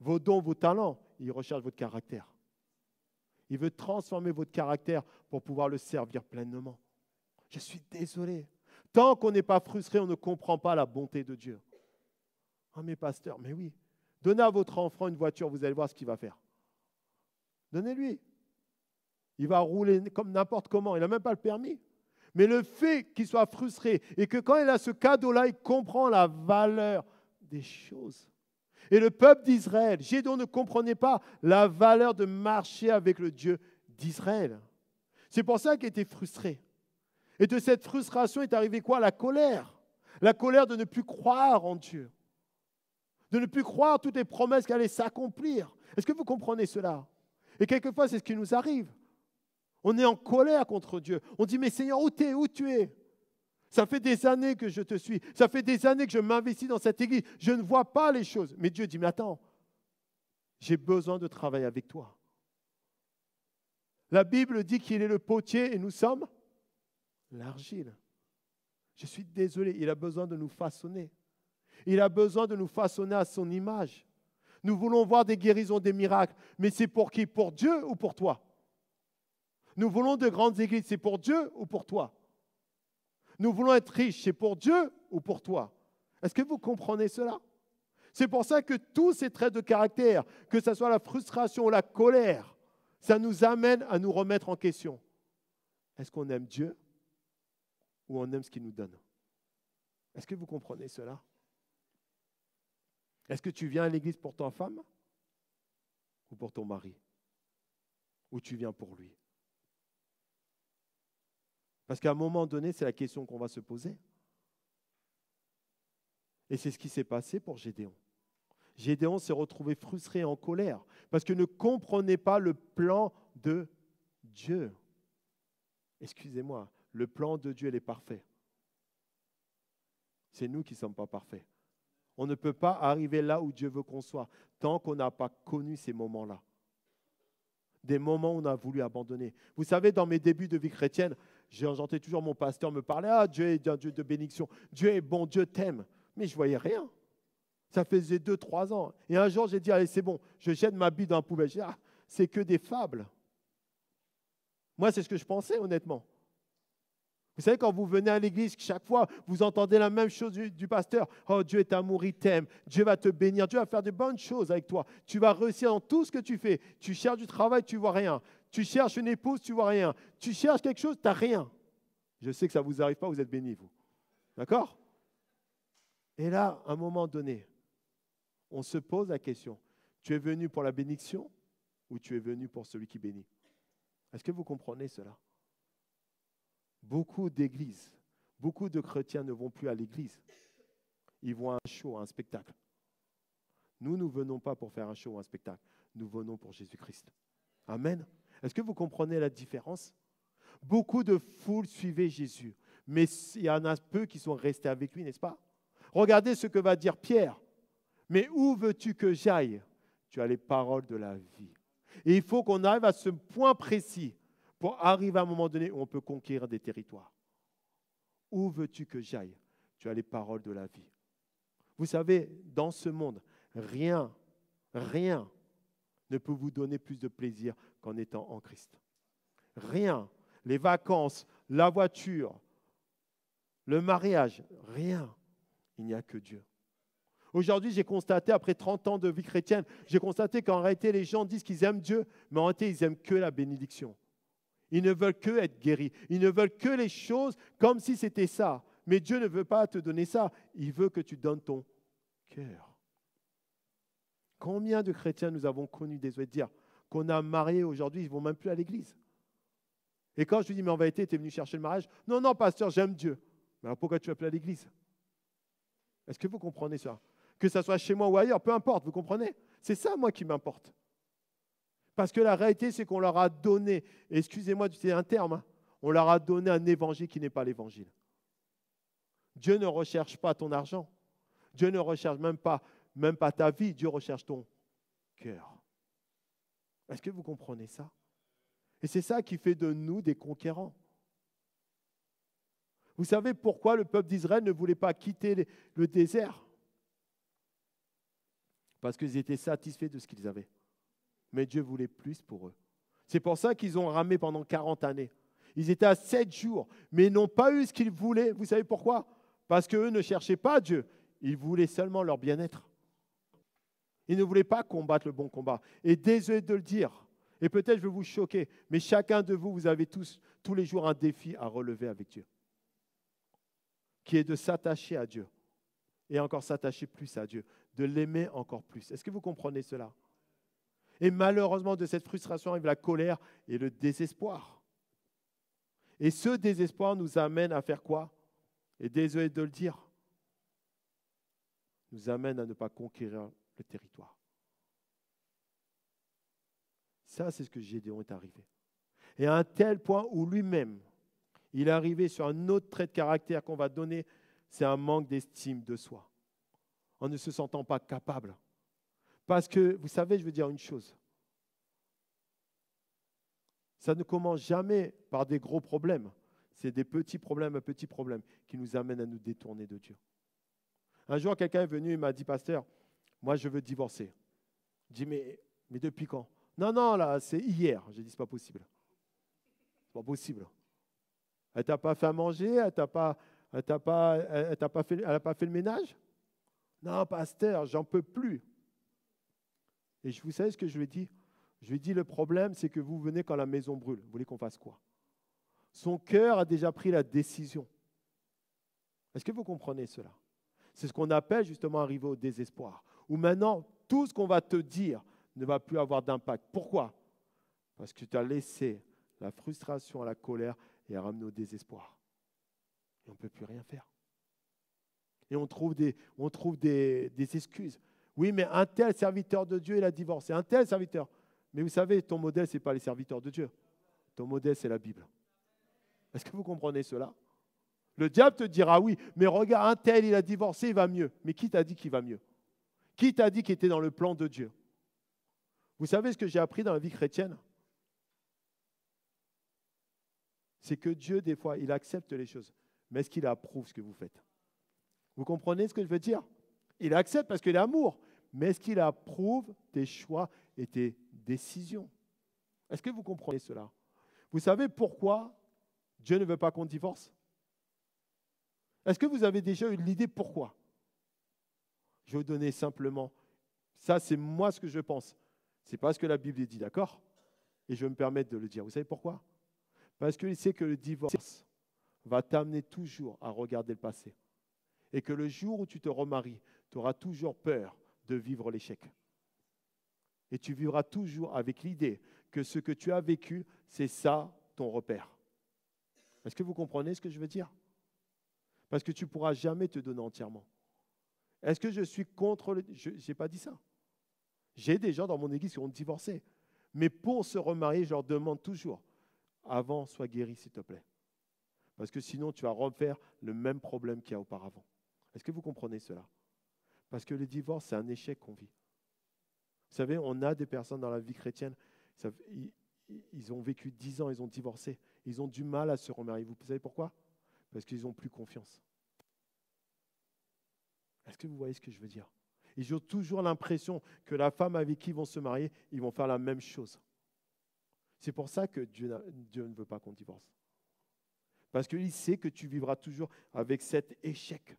vos dons, vos talents. Il recherche votre caractère. Il veut transformer votre caractère pour pouvoir le servir pleinement. Je suis désolé. Tant qu'on n'est pas frustré, on ne comprend pas la bonté de Dieu. Ah, mais pasteur, mais oui. Donnez à votre enfant une voiture, vous allez voir ce qu'il va faire. Donnez-lui. Il va rouler comme n'importe comment. Il n'a même pas le permis. Mais le fait qu'il soit frustré et que quand il a ce cadeau-là, il comprend la valeur des choses. Et le peuple d'Israël, Gédéon ne comprenait pas la valeur de marcher avec le Dieu d'Israël. C'est pour ça qu'il était frustré. Et de cette frustration est arrivé quoi? La colère. La colère de ne plus croire en Dieu. De ne plus croire toutes les promesses qui allaient s'accomplir. Est-ce que vous comprenez cela? Et quelquefois, c'est ce qui nous arrive. On est en colère contre Dieu. On dit, mais Seigneur, où tu es? Ça fait des années que je te suis. Ça fait des années que je m'investis dans cette église. Je ne vois pas les choses. Mais Dieu dit, mais attends, j'ai besoin de travailler avec toi. La Bible dit qu'il est le potier et nous sommes l'argile. Je suis désolé, il a besoin de nous façonner. Il a besoin de nous façonner à son image. Nous voulons voir des guérisons, des miracles. Mais c'est pour qui? Pour Dieu ou pour toi? Nous voulons de grandes églises. C'est pour Dieu ou pour toi? Nous voulons être riches. C'est pour Dieu ou pour toi? Est-ce que vous comprenez cela? C'est pour ça que tous ces traits de caractère, que ce soit la frustration ou la colère, ça nous amène à nous remettre en question. Est-ce qu'on aime Dieu ou on aime ce qu'il nous donne? Est-ce que vous comprenez cela? Est-ce que tu viens à l'église pour ta femme ou pour ton mari? Ou tu viens pour lui? Parce qu'à un moment donné, c'est la question qu'on va se poser. Et c'est ce qui s'est passé pour Gédéon. Gédéon s'est retrouvé frustré et en colère parce qu'il ne comprenait pas le plan de Dieu. Excusez-moi, le plan de Dieu, il est parfait. C'est nous qui ne sommes pas parfaits. On ne peut pas arriver là où Dieu veut qu'on soit tant qu'on n'a pas connu ces moments-là. Des moments où on a voulu abandonner. Vous savez, dans mes débuts de vie chrétienne, j'entendais toujours mon pasteur me parler, « Ah, Dieu est un Dieu de bénédiction. Dieu est bon, Dieu t'aime. » Mais je ne voyais rien. Ça faisait 2-3 ans. Et un jour, j'ai dit, « Allez, c'est bon, je jette ma Bible dans la poubelle. » J'ai dit, « Ah, c'est que des fables. » Moi, c'est ce que je pensais, honnêtement. Vous savez, quand vous venez à l'église, chaque fois, vous entendez la même chose du pasteur. « Oh, Dieu est amour, il t'aime. Dieu va te bénir. Dieu va faire de bonnes choses avec toi. Tu vas réussir dans tout ce que tu fais. Tu cherches du travail, tu ne vois rien. Tu cherches une épouse, tu ne vois rien. Tu cherches quelque chose, tu n'as rien. » Je sais que ça ne vous arrive pas, vous êtes bénis, vous. D'accord? Et là, à un moment donné, on se pose la question. Tu es venu pour la bénédiction ou tu es venu pour celui qui bénit? Est-ce que vous comprenez cela? Beaucoup d'églises, beaucoup de chrétiens ne vont plus à l'église. Ils vont à un show, à un spectacle. Nous ne venons pas pour faire un show ou un spectacle. Nous venons pour Jésus-Christ. Amen. Est-ce que vous comprenez la différence? Beaucoup de foules suivaient Jésus, mais il y en a peu qui sont restés avec lui, n'est-ce pas? Regardez ce que va dire Pierre. Mais où veux-tu que j'aille? Tu as les paroles de la vie. Et il faut qu'on arrive à ce point précis pour arriver à un moment donné où on peut conquérir des territoires. Où veux-tu que j'aille? Tu as les paroles de la vie. Vous savez, dans ce monde, rien ne peut vous donner plus de plaisir qu'en étant en Christ. Rien. Les vacances, la voiture, le mariage, rien. Il n'y a que Dieu. Aujourd'hui, j'ai constaté, après 30 ans de vie chrétienne, j'ai constaté qu'en réalité, les gens disent qu'ils aiment Dieu, mais en réalité, ils n'aiment que la bénédiction. Ils ne veulent que être guéris. Ils ne veulent que les choses comme si c'était ça. Mais Dieu ne veut pas te donner ça. Il veut que tu donnes ton cœur. Combien de chrétiens nous avons connus, désolé de dire, qu'on a mariés aujourd'hui, ils ne vont même plus à l'église. Et quand je lui dis, mais en vérité, tu es venu chercher le mariage? Non, non, pasteur, j'aime Dieu. Mais alors pourquoi tu vas plus à l'église? Est-ce que vous comprenez ça? Que ce soit chez moi ou ailleurs, peu importe, vous comprenez? C'est ça, moi, qui m'importe. Parce que la réalité, c'est qu'on leur a donné, excusez-moi d'utiliser un terme, hein, on leur a donné un évangile qui n'est pas l'évangile. Dieu ne recherche pas ton argent. Dieu ne recherche même pas ta vie. Dieu recherche ton cœur. Est-ce que vous comprenez ça? Et c'est ça qui fait de nous des conquérants. Vous savez pourquoi le peuple d'Israël ne voulait pas quitter le désert? Parce qu'ils étaient satisfaits de ce qu'ils avaient. Mais Dieu voulait plus pour eux. C'est pour ça qu'ils ont ramé pendant 40 années. Ils étaient à 7 jours, mais ils n'ont pas eu ce qu'ils voulaient. Vous savez pourquoi? Parce qu'eux ne cherchaient pas Dieu. Ils voulaient seulement leur bien-être. Ils ne voulaient pas combattre le bon combat. Et désolé de le dire, Et peut-être je vais vous choquer, mais chacun de vous, vous avez tous les jours un défi à relever avec Dieu, qui est de s'attacher à Dieu et encore s'attacher plus à Dieu, de l'aimer encore plus. Est-ce que vous comprenez cela? Et malheureusement, de cette frustration arrive la colère et le désespoir. Et ce désespoir nous amène à faire quoi? Et désolé de le dire, nous amène à ne pas conquérir le territoire. Ça, c'est ce que Gédéon est arrivé. Et à un tel point où lui-même, il est arrivé sur un autre trait de caractère qu'on va donner, c'est un manque d'estime de soi, en ne se sentant pas capable. Parce que, vous savez, je veux dire une chose, ça ne commence jamais par des gros problèmes, c'est des petits problèmes qui nous amènent à nous détourner de Dieu. Un jour, quelqu'un est venu et m'a dit, pasteur, moi je veux divorcer. Je dis, mais depuis quand? Non, là, c'est hier. J'ai dit, c'est pas possible. C'est pas possible. Elle t'a pas fait à manger, elle n'a pas fait le ménage? Non, pasteur, j'en peux plus. Et vous savez ce que je lui ai dit? Je lui ai dit, le problème, c'est que vous venez quand la maison brûle. Vous voulez qu'on fasse quoi? Son cœur a déjà pris la décision. Est-ce que vous comprenez cela? C'est ce qu'on appelle justement arriver au désespoir. Où maintenant, tout ce qu'on va te dire ne va plus avoir d'impact. Pourquoi? Parce que tu as laissé la frustration à la colère et à ramener au désespoir. Et on ne peut plus rien faire. Et on trouve des excuses. Oui, mais un tel serviteur de Dieu, il a divorcé. Un tel serviteur. Mais vous savez, ton modèle, ce n'est pas les serviteurs de Dieu. Ton modèle, c'est la Bible. Est-ce que vous comprenez cela? Le diable te dira, oui, mais regarde, un tel, il a divorcé, il va mieux. Mais qui t'a dit qu'il va mieux? Qui t'a dit qu'il était dans le plan de Dieu? Vous savez ce que j'ai appris dans la vie chrétienne? C'est que Dieu, des fois, il accepte les choses. Mais est-ce qu'il approuve ce que vous faites? Vous comprenez ce que je veux dire? Il accepte parce qu'il est amour. Mais est-ce qu'il approuve tes choix et tes décisions? Est-ce que vous comprenez cela? Vous savez pourquoi Dieu ne veut pas qu'on divorce? Est-ce que vous avez déjà eu l'idée pourquoi? Je vais vous donner simplement, ça c'est moi ce que je pense. Ce n'est pas ce que la Bible dit, d'accord? Et je vais me permettre de le dire. Vous savez pourquoi? Parce qu'il sait que le divorce va t'amener toujours à regarder le passé. Et que le jour où tu te remaries, tu auras toujours peur de vivre l'échec. Et tu vivras toujours avec l'idée que ce que tu as vécu, c'est ça ton repère. Est-ce que vous comprenez ce que je veux dire? Parce que tu ne pourras jamais te donner entièrement. Est-ce que je suis contre le... Je n'ai pas dit ça. J'ai des gens dans mon église qui ont divorcé. Mais pour se remarier, je leur demande toujours, avant, sois guéri s'il te plaît. Parce que sinon, tu vas refaire le même problème qu'il y a auparavant. Est-ce que vous comprenez cela? Parce que le divorce, c'est un échec qu'on vit. Vous savez, on a des personnes dans la vie chrétienne, ils ont vécu 10 ans, ils ont divorcé. Ils ont du mal à se remarier. Vous savez pourquoi? Parce qu'ils n'ont plus confiance. Est-ce que vous voyez ce que je veux dire? Ils ont toujours l'impression que la femme avec qui ils vont se marier, ils vont faire la même chose. C'est pour ça que Dieu ne veut pas qu'on divorce. Parce qu'il sait que tu vivras toujours avec cet échec.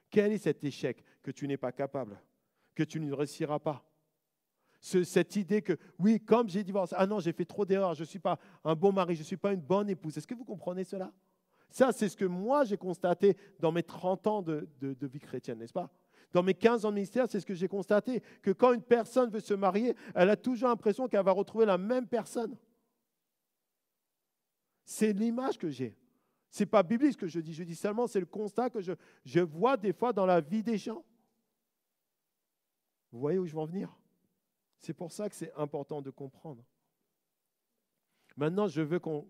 Quel est cet échec? Que tu n'es pas capable, que tu ne réussiras pas. Cette idée que, oui, comme j'ai divorcé, ah non, j'ai fait trop d'erreurs, je ne suis pas un bon mari, je ne suis pas une bonne épouse. Est-ce que vous comprenez cela? Ça, c'est ce que moi, j'ai constaté dans mes 30 ans de vie chrétienne, n'est-ce pas? Dans mes 15 ans de ministère, c'est ce que j'ai constaté, que quand une personne veut se marier, elle a toujours l'impression qu'elle va retrouver la même personne. C'est l'image que j'ai. Ce n'est pas biblique ce que je dis seulement, c'est le constat que je vois des fois dans la vie des gens. Vous voyez où je veux en venir? C'est pour ça que c'est important de comprendre. Maintenant, je veux qu'on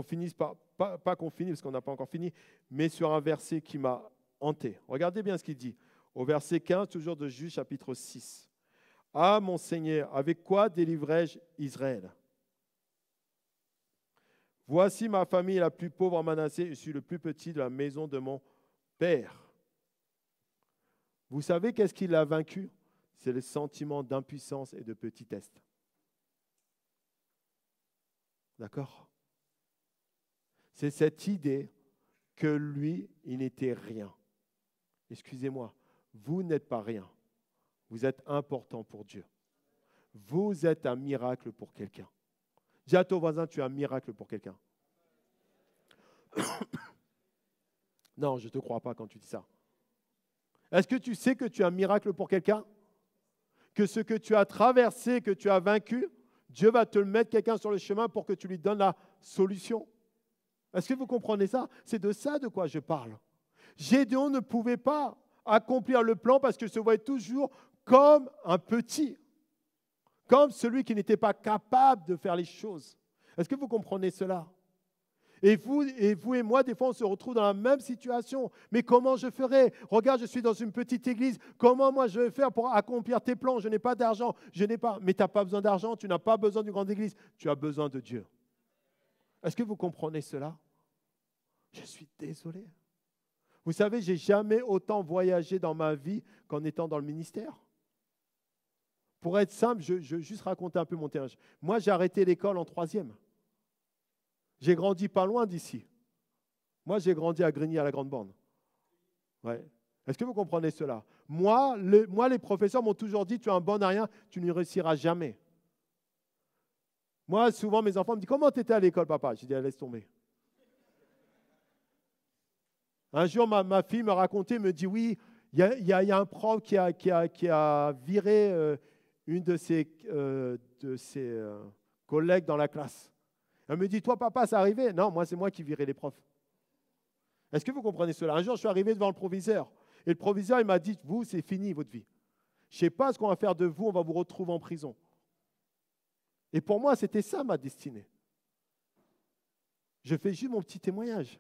finisse par, pas qu'on finisse parce qu'on n'a pas encore fini, mais sur un verset qui m'a hanté. Regardez bien ce qu'il dit. Au verset 15, toujours de Juge, chapitre 6. « Ah, mon Seigneur, avec quoi délivrai-je Israël? Voici ma famille la plus pauvre en Manassé, je suis le plus petit de la maison de mon père. » Vous savez qu'est-ce qui l'a vaincu? C'est le sentiment d'impuissance et de petitesse. D'accord? C'est cette idée que lui, il n'était rien. Excusez-moi, vous n'êtes pas rien. Vous êtes important pour Dieu. Vous êtes un miracle pour quelqu'un. Dis à ton voisin, tu es un miracle pour quelqu'un. Non, je ne te crois pas quand tu dis ça. Est-ce que tu sais que tu es un miracle pour quelqu'un? Que ce que tu as traversé, que tu as vaincu, Dieu va te mettre quelqu'un sur le chemin pour que tu lui donnes la solution. Est-ce que vous comprenez ça? C'est de ça de quoi je parle. Gédéon ne pouvait pas accomplir le plan parce qu'il se voyait toujours comme un petit, comme celui qui n'était pas capable de faire les choses. Est-ce que vous comprenez cela? Et vous et moi, des fois, on se retrouve dans la même situation. Mais comment je ferai? Regarde, je suis dans une petite église. Comment moi je vais faire pour accomplir tes plans? Je n'ai pas d'argent. Mais tu n'as pas besoin d'argent. Tu n'as pas besoin d'une grande église. Tu as besoin de Dieu. Est-ce que vous comprenez cela? Je suis désolé. Vous savez, je n'ai jamais autant voyagé dans ma vie qu'en étant dans le ministère. Pour être simple, je vais juste raconter un peu mon terrain. Moi, j'ai arrêté l'école en 3e. J'ai grandi pas loin d'ici. Moi, j'ai grandi à Grigny, à la Grande Borne. Ouais. Est-ce que vous comprenez cela? Moi, les professeurs m'ont toujours dit, tu es un bon à rien, tu n'y réussiras jamais. Moi, souvent, mes enfants me disent, comment tu étais à l'école, papa? J'ai dit, laisse tomber. Un jour, ma fille me racontait, me dit, oui, il y a un prof qui a viré une de ses collègues dans la classe. Elle me dit, toi, papa, ça arrivait? Non, moi, c'est moi qui virais les profs. Est-ce que vous comprenez cela? Un jour, je suis arrivé devant le proviseur. Et le proviseur, il m'a dit, vous, c'est fini, votre vie. Je ne sais pas ce qu'on va faire de vous, on va vous retrouver en prison. Et pour moi, c'était ça, ma destinée. Je fais juste mon petit témoignage.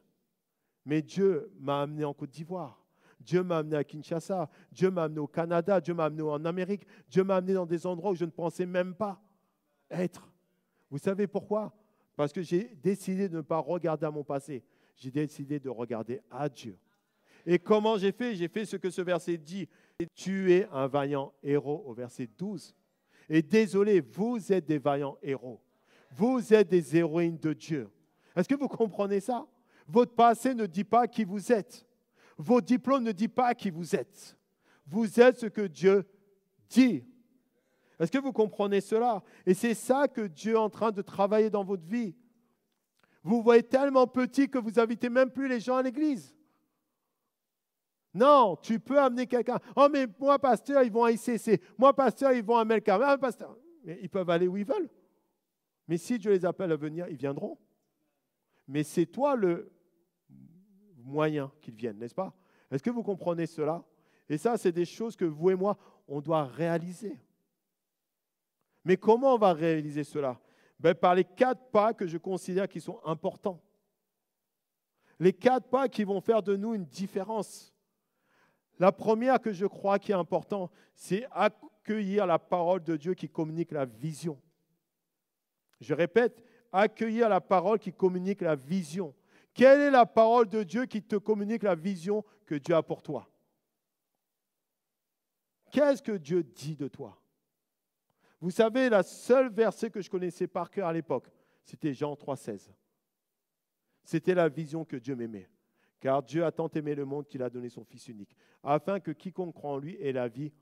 Mais Dieu m'a amené en Côte d'Ivoire. Dieu m'a amené à Kinshasa. Dieu m'a amené au Canada. Dieu m'a amené en Amérique. Dieu m'a amené dans des endroits où je ne pensais même pas être. Vous savez pourquoi? Parce que j'ai décidé de ne pas regarder à mon passé. J'ai décidé de regarder à Dieu. Et comment j'ai fait? J'ai fait ce que ce verset dit. Tu es un vaillant héros au verset 12. Et désolé, vous êtes des vaillants héros. Vous êtes des héroïnes de Dieu. Est-ce que vous comprenez ça? Votre passé ne dit pas qui vous êtes. Vos diplômes ne disent pas qui vous êtes. Vous êtes ce que Dieu dit. Est-ce que vous comprenez cela? Et c'est ça que Dieu est en train de travailler dans votre vie. Vous voyez tellement petit que vous n'invitez même plus les gens à l'église. Non, tu peux amener quelqu'un. Oh, mais moi, pasteur, ils vont à ICC. Moi, pasteur, ils vont à Melka. Ah, pasteur. Mais ils peuvent aller où ils veulent. Mais si Dieu les appelle à venir, ils viendront. Mais c'est toi le moyen qu'ils viennent, n'est-ce pas? Est-ce que vous comprenez cela? Et ça, c'est des choses que vous et moi, on doit réaliser. Mais comment on va réaliser cela? Par les 4 pas que je considère qui sont importants. Les 4 pas qui vont faire de nous une différence. La première que je crois qui est importante, c'est accueillir la parole de Dieu qui communique la vision. Je répète, accueillir la parole qui communique la vision. Quelle est la parole de Dieu qui te communique la vision que Dieu a pour toi? Qu'est-ce que Dieu dit de toi? Vous savez, la seule verset que je connaissais par cœur à l'époque, c'était Jean 3,16. C'était la vision que Dieu m'aimait. Car Dieu a tant aimé le monde qu'il a donné son Fils unique, afin que quiconque croit en lui ait la vie.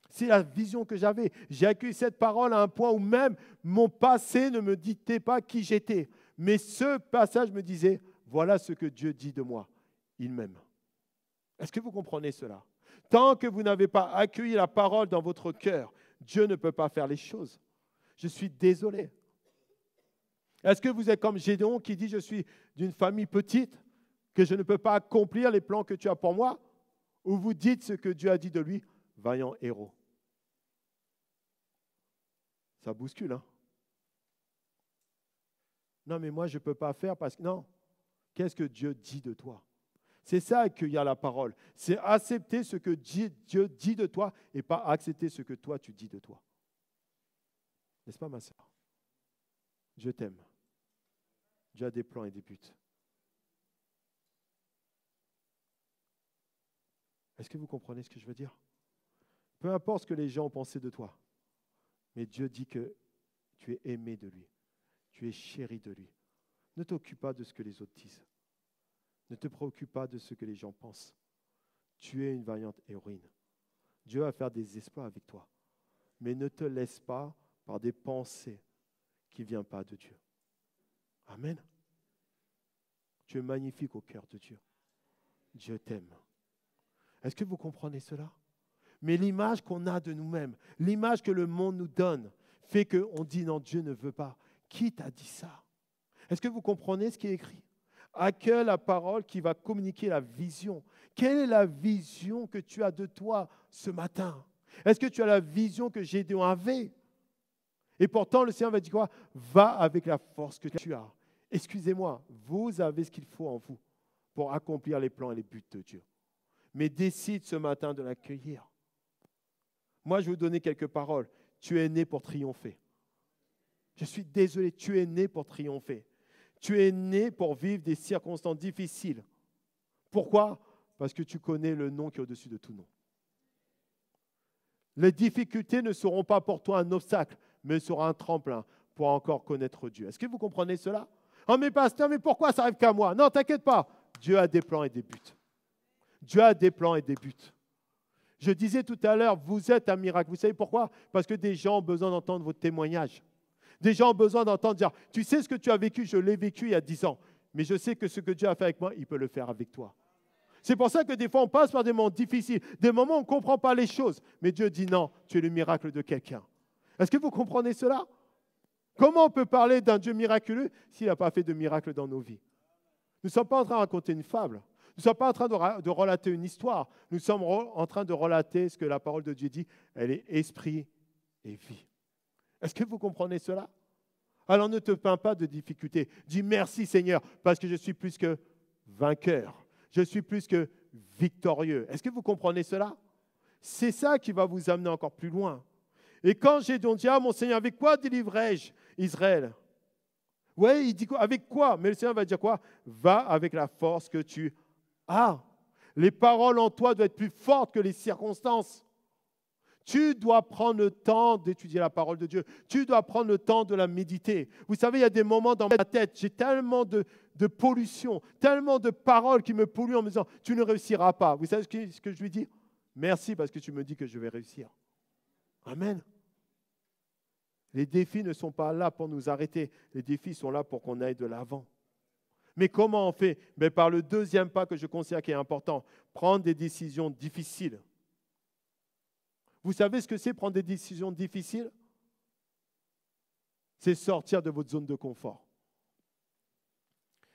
C'est la vision que j'avais. J'ai accueilli cette parole à un point où même mon passé ne me dictait pas qui j'étais. Mais ce passage me disait, voilà ce que Dieu dit de moi. Il m'aime. Est-ce que vous comprenez cela? Tant que vous n'avez pas accueilli la parole dans votre cœur, Dieu ne peut pas faire les choses. Je suis désolé. Est-ce que vous êtes comme Gédéon qui dit, je suis d'une famille petite, que je ne peux pas accomplir les plans que tu as pour moi? Ou vous dites ce que Dieu a dit de lui, vaillant héros? Ça bouscule, hein? Non, mais moi, je ne peux pas faire parce que... Non. Qu'est-ce que Dieu dit de toi? C'est ça, accueillir la parole. C'est accepter ce que Dieu dit de toi et pas accepter ce que toi, tu dis de toi. N'est-ce pas, ma sœur? Dieu t'aime. Dieu a des plans et des buts. Est-ce que vous comprenez ce que je veux dire? Peu importe ce que les gens ont pensé de toi, mais Dieu dit que tu es aimé de lui. Tu es chéri de lui. Ne t'occupe pas de ce que les autres disent. Ne te préoccupe pas de ce que les gens pensent. Tu es une vaillante héroïne. Dieu va faire des exploits avec toi. Mais ne te laisse pas par des pensées qui ne vient pas de Dieu. Amen. Tu es magnifique au cœur de Dieu. Dieu t'aime. Est-ce que vous comprenez cela? Mais l'image qu'on a de nous-mêmes, l'image que le monde nous donne, fait qu'on dit non, Dieu ne veut pas. Qui t'a dit ça? Est-ce que vous comprenez ce qui est écrit? Accueille la parole qui va communiquer la vision. Quelle est la vision que tu as de toi ce matin? Est-ce que tu as la vision que Gédéon avait? Et pourtant, le Seigneur va dire quoi? Va avec la force que tu as. Excusez-moi, vous avez ce qu'il faut en vous pour accomplir les plans et les buts de Dieu. Mais décide ce matin de l'accueillir. Moi, je vais vous donner quelques paroles. Tu es né pour triompher. Je suis désolé, tu es né pour triompher. Tu es né pour vivre des circonstances difficiles. Pourquoi? Parce que tu connais le nom qui est au-dessus de tout nom. Les difficultés ne seront pas pour toi un obstacle, mais seront un tremplin pour encore connaître Dieu. Est-ce que vous comprenez cela? Oh mais pasteur, mais pourquoi ça arrive qu'à moi? Non, t'inquiète pas. Dieu a des plans et des buts. Dieu a des plans et des buts. Je disais tout à l'heure, vous êtes un miracle. Vous savez pourquoi? Parce que des gens ont besoin d'entendre votre témoignage. Des gens ont besoin d'entendre dire, tu sais ce que tu as vécu, je l'ai vécu il y a 10 ans. Mais je sais que ce que Dieu a fait avec moi, il peut le faire avec toi. C'est pour ça que des fois, on passe par des moments difficiles, des moments où on ne comprend pas les choses. Mais Dieu dit non, tu es le miracle de quelqu'un. Est-ce que vous comprenez cela? Comment on peut parler d'un Dieu miraculeux s'il n'a pas fait de miracle dans nos vies? Nous ne sommes pas en train de raconter une fable. Nous ne sommes pas en train de relater une histoire. Nous sommes en train de relater ce que la parole de Dieu dit. Elle est esprit et vie. Est-ce que vous comprenez cela? Alors ne te plains pas de difficultés. Dis merci Seigneur parce que je suis plus que vainqueur. Je suis plus que victorieux. Est-ce que vous comprenez cela? C'est ça qui va vous amener encore plus loin. Et quand Gédéon dit, ah mon Seigneur, avec quoi délivrerai-je Israël? Oui, il dit quoi? Avec quoi? Mais le Seigneur va dire quoi? Va avec la force que tu as. Les paroles en toi doivent être plus fortes que les circonstances. Tu dois prendre le temps d'étudier la parole de Dieu. Tu dois prendre le temps de la méditer. Vous savez, il y a des moments dans ma tête, j'ai tellement de pollution, tellement de paroles qui me polluent en me disant, tu ne réussiras pas. Vous savez ce que je lui dis? Merci parce que tu me dis que je vais réussir. Amen. Les défis ne sont pas là pour nous arrêter. Les défis sont là pour qu'on aille de l'avant. Mais comment on fait? Mais par le deuxième pas que je considère qui est important, prendre des décisions difficiles. Vous savez ce que c'est prendre des décisions difficiles? C'est sortir de votre zone de confort.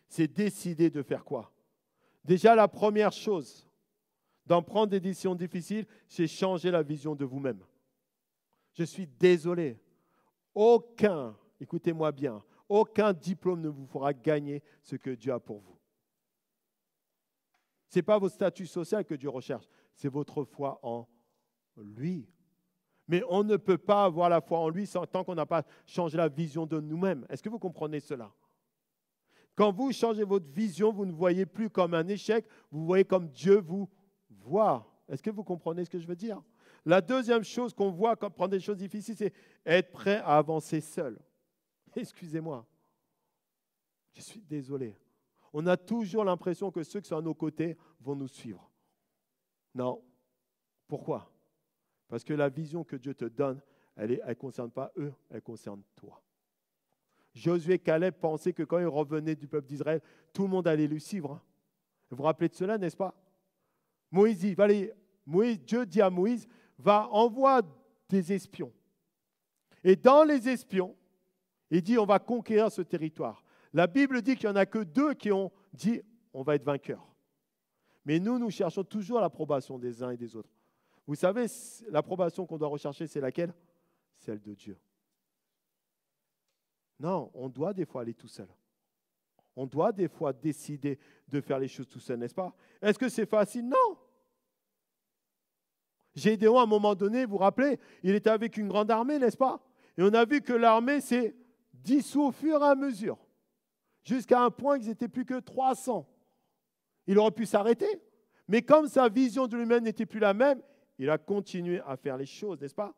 C'est décider de faire quoi? Déjà, la première chose d'en prendre des décisions difficiles, c'est changer la vision de vous-même. Je suis désolé. Écoutez-moi bien, aucun diplôme ne vous fera gagner ce que Dieu a pour vous. Ce n'est pas votre statut social que Dieu recherche, c'est votre foi en lui. Mais on ne peut pas avoir la foi en lui tant qu'on n'a pas changé la vision de nous-mêmes. Est-ce que vous comprenez cela? Quand vous changez votre vision, vous ne voyez plus comme un échec, vous voyez comme Dieu vous voit. Est-ce que vous comprenez ce que je veux dire? La deuxième chose qu'on voit quand on prend des choses difficiles, c'est être prêt à avancer seul. Excusez-moi, je suis désolé. On a toujours l'impression que ceux qui sont à nos côtés vont nous suivre. Non. Pourquoi? Parce que la vision que Dieu te donne, elle ne concerne pas eux, elle concerne toi. Josué et Caleb pensaient que quand ils revenaient du peuple d'Israël, tout le monde allait le suivre. Vous vous rappelez de cela, n'est-ce pas? Moïse dit, Dieu dit à Moïse, va, envoie des espions. Et dans les espions, il dit, on va conquérir ce territoire. La Bible dit qu'il n'y en a que 2 qui ont dit, on va être vainqueurs. Mais nous cherchons toujours l'approbation des uns et des autres. Vous savez, l'approbation qu'on doit rechercher, c'est laquelle? Celle de Dieu. Non, on doit des fois aller tout seul. On doit des fois décider de faire les choses tout seul, n'est-ce pas? Est-ce que c'est facile? Non. Gédéon, à un moment donné, vous vous rappelez, il était avec une grande armée, n'est-ce pas? Et on a vu que l'armée s'est dissoute au fur et à mesure, jusqu'à un point qu'ils n'étaient plus que 300. Il aurait pu s'arrêter, mais comme sa vision de lui-même n'était plus la même, il a continué à faire les choses, n'est-ce pas?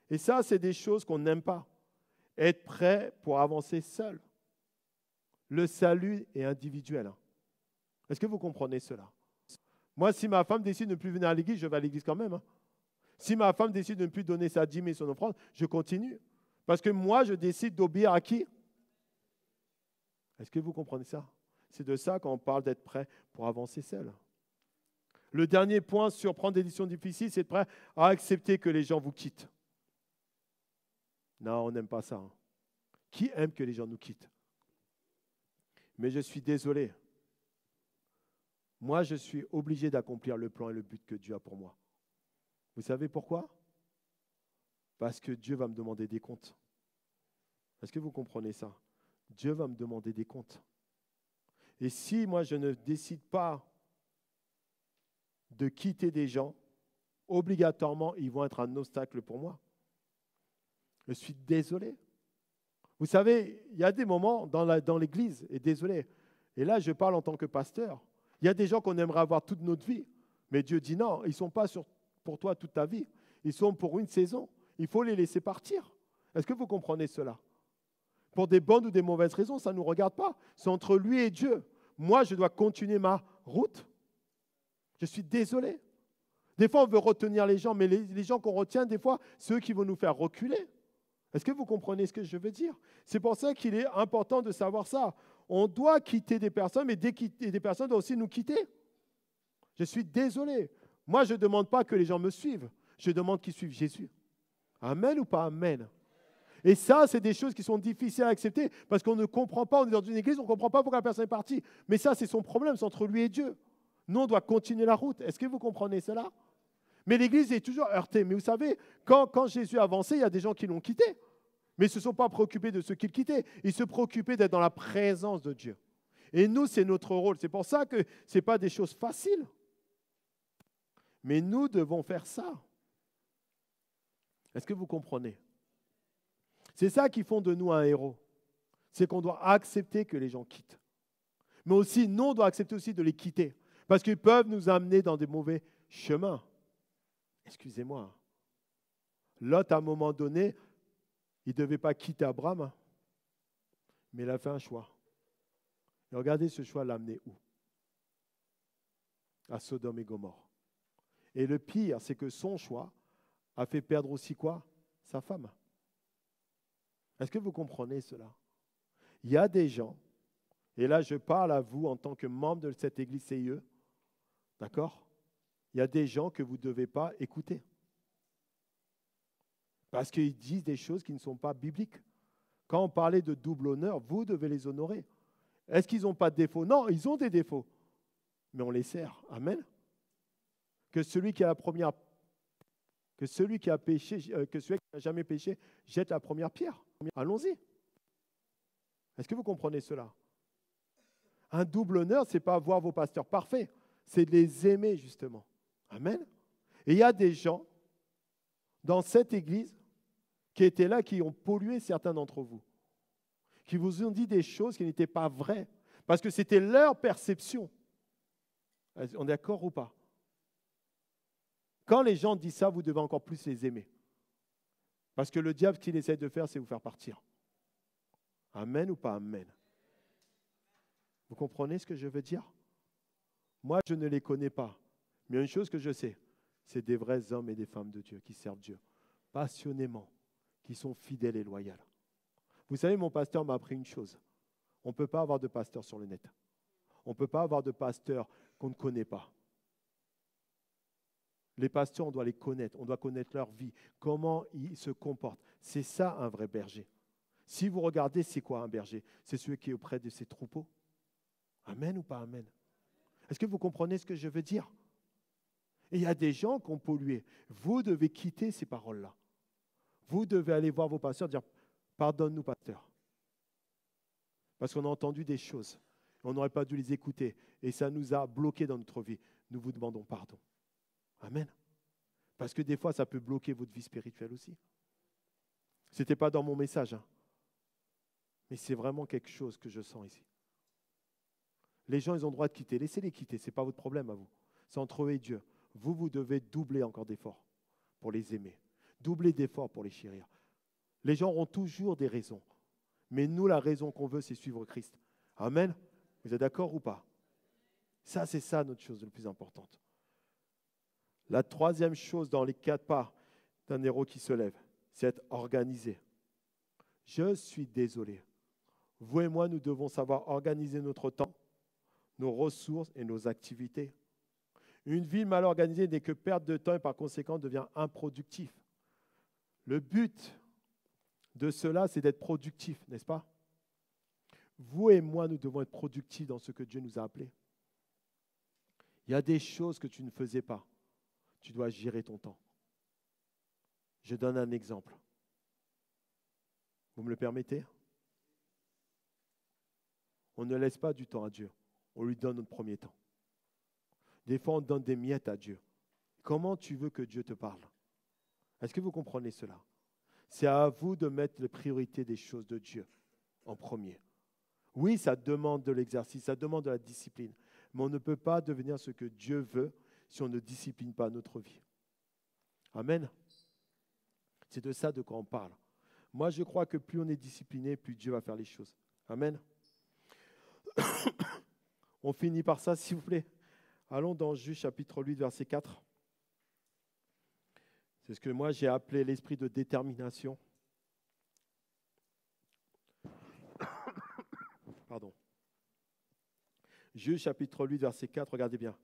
Et ça, c'est des choses qu'on n'aime pas. Être prêt pour avancer seul. Le salut est individuel. Est-ce que vous comprenez cela? Moi, si ma femme décide de ne plus venir à l'église, je vais à l'église quand même. Si ma femme décide de ne plus donner sa dîme et son offrande, je continue. Parce que moi, je décide d'obéir à qui? Est-ce que vous comprenez ça? C'est de ça qu'on parle d'être prêt pour avancer seul. Le dernier point sur prendre des décisions difficiles, c'est être prêt à accepter que les gens vous quittent. Non, on n'aime pas ça. Hein. Qui aime que les gens nous quittent? Mais je suis désolé. Moi, je suis obligé d'accomplir le plan et le but que Dieu a pour moi. Vous savez pourquoi? Parce que Dieu va me demander des comptes. Est-ce que vous comprenez ça? Dieu va me demander des comptes. Et si moi, je ne décide pas de quitter des gens, obligatoirement, ils vont être un obstacle pour moi. Je suis désolé. Vous savez, il y a des moments dans l'Église, et désolé, et là, je parle en tant que pasteur, il y a des gens qu'on aimerait avoir toute notre vie, mais Dieu dit non, ils ne sont pas pour toi toute ta vie, ils sont pour une saison. Il faut les laisser partir. Est-ce que vous comprenez cela? Pour des bonnes ou des mauvaises raisons, ça ne nous regarde pas. C'est entre lui et Dieu. Moi, je dois continuer ma route. Je suis désolé. Des fois, on veut retenir les gens, mais les gens qu'on retient, des fois, c'est eux qui vont nous faire reculer. Est-ce que vous comprenez ce que je veux dire? C'est pour ça qu'il est important de savoir ça. On doit quitter des personnes, mais quitter des personnes doivent aussi nous quitter. Je suis désolé. Moi, je ne demande pas que les gens me suivent. Je demande qu'ils suivent Jésus. Amen ou pas amen? Et ça, c'est des choses qui sont difficiles à accepter parce qu'on ne comprend pas. On est dans une église, on ne comprend pas pourquoi la personne est partie. Mais ça, c'est son problème, c'est entre lui et Dieu. Nous, on doit continuer la route. Est-ce que vous comprenez cela? Mais l'église est toujours heurtée. Mais vous savez, quand Jésus avançait, il y a des gens qui l'ont quitté. Mais ils ne se sont pas préoccupés de ce qu'il quittait. Ils se préoccupaient d'être dans la présence de Dieu. Et nous, c'est notre rôle. C'est pour ça que ce n'est pas des choses faciles. Mais nous devons faire ça. Est-ce que vous comprenez? C'est ça qui font de nous un héros. C'est qu'on doit accepter que les gens quittent. Mais aussi, nous, on doit accepter aussi de les quitter. Parce qu'ils peuvent nous amener dans des mauvais chemins. Excusez-moi. Lot, à un moment donné, il ne devait pas quitter Abraham, mais il a fait un choix. Et regardez, ce choix l'a amené où? À Sodome et Gomorrhe. Et le pire, c'est que son choix a fait perdre aussi quoi? Sa femme. Est-ce que vous comprenez cela? Il y a des gens, et là je parle à vous en tant que membre de cette église CIE, d'accord? Il y a des gens que vous ne devez pas écouter. Parce qu'ils disent des choses qui ne sont pas bibliques. Quand on parlait de double honneur, vous devez les honorer. Est-ce qu'ils n'ont pas de défauts? Non, ils ont des défauts. Mais on les sert. Amen. Que celui qui a péché, que celui qui n'a jamais péché, jette la première pierre. Allons-y. Est-ce que vous comprenez cela? Un double honneur, ce n'est pas avoir vos pasteurs parfaits, c'est de les aimer justement. Amen. Et il y a des gens dans cette église qui étaient là, qui ont pollué certains d'entre vous, qui vous ont dit des choses qui n'étaient pas vraies, parce que c'était leur perception. On est d'accord ou pas? Quand les gens disent ça, vous devez encore plus les aimer. Parce que le diable, ce qu'il essaie de faire, c'est vous faire partir. Amen ou pas amen? Vous comprenez ce que je veux dire? Moi, je ne les connais pas. Mais une chose que je sais, c'est des vrais hommes et des femmes de Dieu qui servent Dieu passionnément, qui sont fidèles et loyaux. Vous savez, mon pasteur m'a appris une chose. On ne peut pas avoir de pasteur sur le net. On ne peut pas avoir de pasteur qu'on ne connaît pas. Les pasteurs, on doit les connaître. On doit connaître leur vie, comment ils se comportent. C'est ça un vrai berger. Si vous regardez, c'est quoi un berger? C'est celui qui est auprès de ses troupeaux. Amen ou pas amen? Est-ce que vous comprenez ce que je veux dire? Et il y a des gens qui ont pollué. Vous devez quitter ces paroles-là. Vous devez aller voir vos pasteurs et dire « Pardonne-nous, pasteur. » Parce qu'on a entendu des choses. On n'aurait pas dû les écouter. Et ça nous a bloqués dans notre vie. Nous vous demandons pardon. Amen. Parce que des fois, ça peut bloquer votre vie spirituelle aussi. Ce n'était pas dans mon message. Hein. Mais c'est vraiment quelque chose que je sens ici. Les gens, ils ont le droit de quitter. Laissez-les quitter. Ce n'est pas votre problème à vous. C'est entre eux et Dieu. Vous devez doubler encore d'efforts pour les aimer. Doubler d'efforts pour les chérir. Les gens auront toujours des raisons. Mais nous, la raison qu'on veut, c'est suivre Christ. Amen. Vous êtes d'accord ou pas? Ça, c'est ça notre chose la plus importante. La troisième chose dans les 4 pas d'un héros qui se lève, c'est être organisé. Je suis désolé. Vous et moi, nous devons savoir organiser notre temps, nos ressources et nos activités. Une vie mal organisée n'est que perte de temps et par conséquent devient improductif. Le but de cela, c'est d'être productif, n'est-ce pas? Vous et moi, nous devons être productifs dans ce que Dieu nous a appelés. Il y a des choses que tu ne faisais pas. Tu dois gérer ton temps. Je donne un exemple. Vous me le permettez? On ne laisse pas du temps à Dieu. On lui donne notre premier temps. Des fois, on donne des miettes à Dieu. Comment tu veux que Dieu te parle? Est-ce que vous comprenez cela? C'est à vous de mettre les priorités des choses de Dieu en premier. Oui, ça demande de l'exercice, ça demande de la discipline. Mais on ne peut pas devenir ce que Dieu veut si on ne discipline pas notre vie. Amen. C'est de ça de quoi on parle. Moi, je crois que plus on est discipliné, plus Dieu va faire les choses. Amen. On finit par ça, s'il vous plaît. Allons dans Juge chapitre 8, verset 4. C'est ce que moi j'ai appelé l'esprit de détermination. Pardon. Juge chapitre 8, verset 4, regardez bien.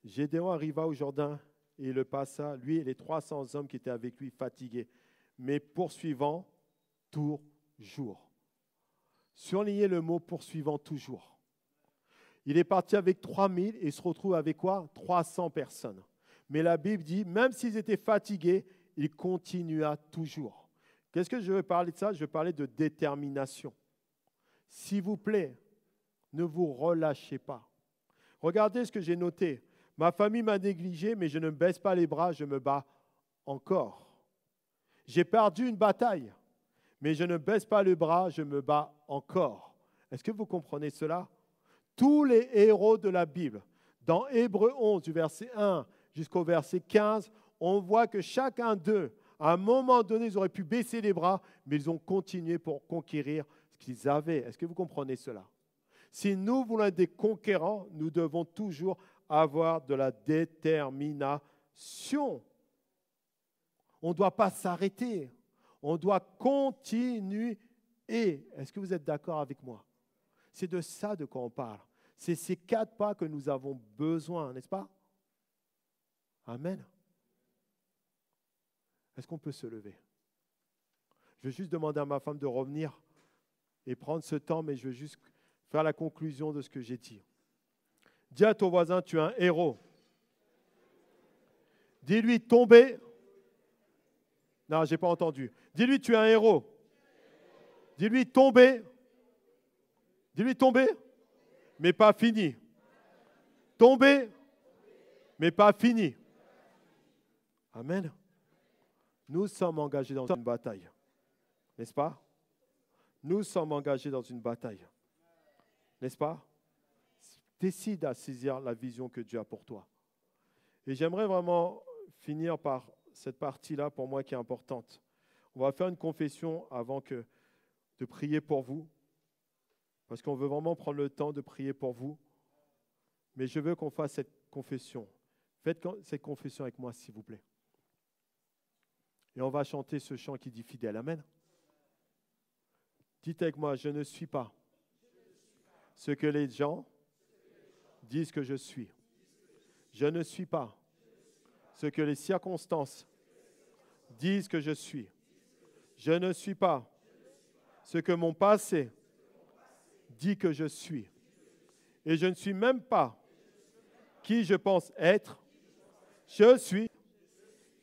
Gédéon arriva au Jourdain et il le passa, lui et les 300 hommes qui étaient avec lui, fatigués, mais poursuivant toujours. Surlignez le mot poursuivant toujours. Il est parti avec 3000 et se retrouve avec quoi? 300 personnes. Mais la Bible dit, même s'ils étaient fatigués, il continua toujours. Qu'est-ce que je veux parler de ça? Je veux parler de détermination. S'il vous plaît, ne vous relâchez pas. Regardez ce que j'ai noté. Ma famille m'a négligé, mais je ne baisse pas les bras, je me bats encore. J'ai perdu une bataille, mais je ne baisse pas les bras, je me bats encore. Est-ce que vous comprenez cela? Tous les héros de la Bible, dans Hébreux 11, du verset 1 jusqu'au verset 15, on voit que chacun d'eux, à un moment donné, ils auraient pu baisser les bras, mais ils ont continué pour conquérir ce qu'ils avaient. Est-ce que vous comprenez cela? Si nous voulons être des conquérants, nous devons toujours avoir de la détermination. On ne doit pas s'arrêter. On doit continuer. Est-ce que vous êtes d'accord avec moi? C'est de ça de quoi on parle. C'est ces 4 pas que nous avons besoin, n'est-ce pas? Amen. Est-ce qu'on peut se lever? Je veux juste demander à ma femme de revenir et prendre ce temps, mais je veux juste faire la conclusion de ce que j'ai dit. Dis à ton voisin, tu es un héros. Dis-lui, tomber. Non, je n'ai pas entendu. Dis-lui, tu es un héros. Dis-lui, tomber. Dis-lui, tomber, mais pas fini. Tomber, mais pas fini. Amen. Nous sommes engagés dans une bataille. N'est-ce pas? Nous sommes engagés dans une bataille. N'est-ce pas? Décide à saisir la vision que Dieu a pour toi. Et j'aimerais vraiment finir par cette partie-là, pour moi, qui est importante. On va faire une confession avant de prier pour vous, parce qu'on veut vraiment prendre le temps de prier pour vous. Mais je veux qu'on fasse cette confession. Faites cette confession avec moi, s'il vous plaît. Et on va chanter ce chant qui dit fidèle. Amen. Dites avec moi, je ne suis pas ce que les gens disent que je suis. Je ne suis pas ce que les circonstances disent que je suis. Je ne suis pas ce que mon passé dit que je suis. Et je ne suis même pas qui je pense être. Je suis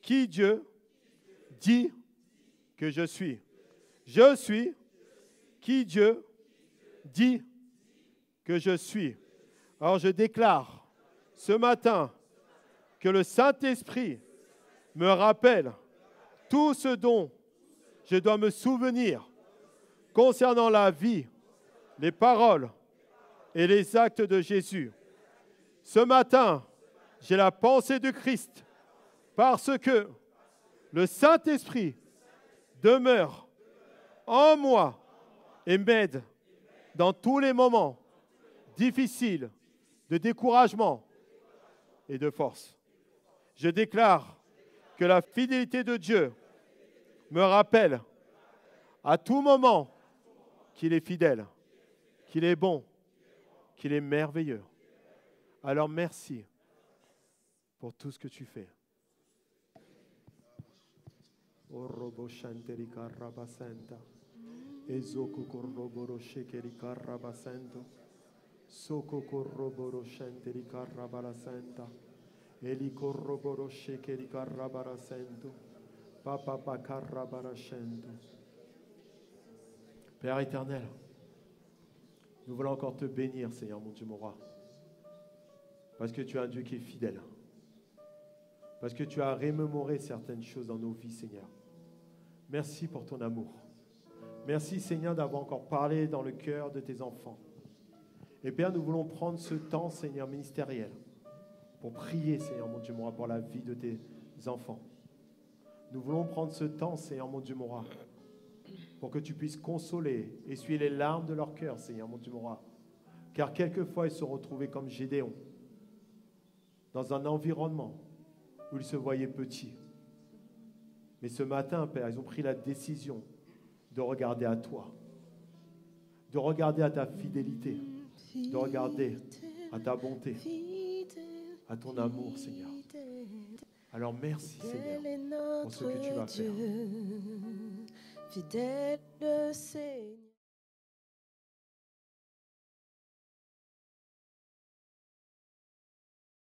qui Dieu dit que je suis. Je suis qui Dieu dit que je suis. Alors je déclare ce matin que le Saint-Esprit me rappelle tout ce dont je dois me souvenir concernant la vie, les paroles et les actes de Jésus. Ce matin, j'ai la pensée de Christ parce que le Saint-Esprit demeure en moi et m'aide dans tous les moments difficiles de découragement et de force. Je déclare que la fidélité de Dieu me rappelle à tout moment qu'il est fidèle, qu'il est bon, qu'il est merveilleux. Alors merci pour tout ce que tu fais. Ezoko koroboro shekeri karabasento. Soko koroboro shenteri karabarasenta. Eli koroboro shekeri karabarasento. Papa bakarabarasento. Père éternel, nous voulons encore te bénir, Seigneur mon Dieu, mon roi. Parce que tu es un Dieu qui est fidèle. Parce que tu as remémoré certaines choses dans nos vies, Seigneur. Merci pour ton amour. Merci, Seigneur, d'avoir encore parlé dans le cœur de tes enfants. Et Père, nous voulons prendre ce temps, Seigneur, ministériel, pour prier, Seigneur, mon Dieu, mon roi, pour la vie de tes enfants. Nous voulons prendre ce temps, Seigneur, mon Dieu, mon roi, pour que tu puisses consoler, essuyer les larmes de leur cœur, Seigneur, mon Dieu, mon roi. Car quelquefois, ils se retrouvaient comme Gédéon, dans un environnement où ils se voyaient petits. Mais ce matin, Père, ils ont pris la décision de regarder à toi, de regarder à ta fidélité, de regarder à ta bonté, à ton amour, Seigneur. Alors merci, Seigneur, pour ce que tu vas faire. Fidèle Seigneur.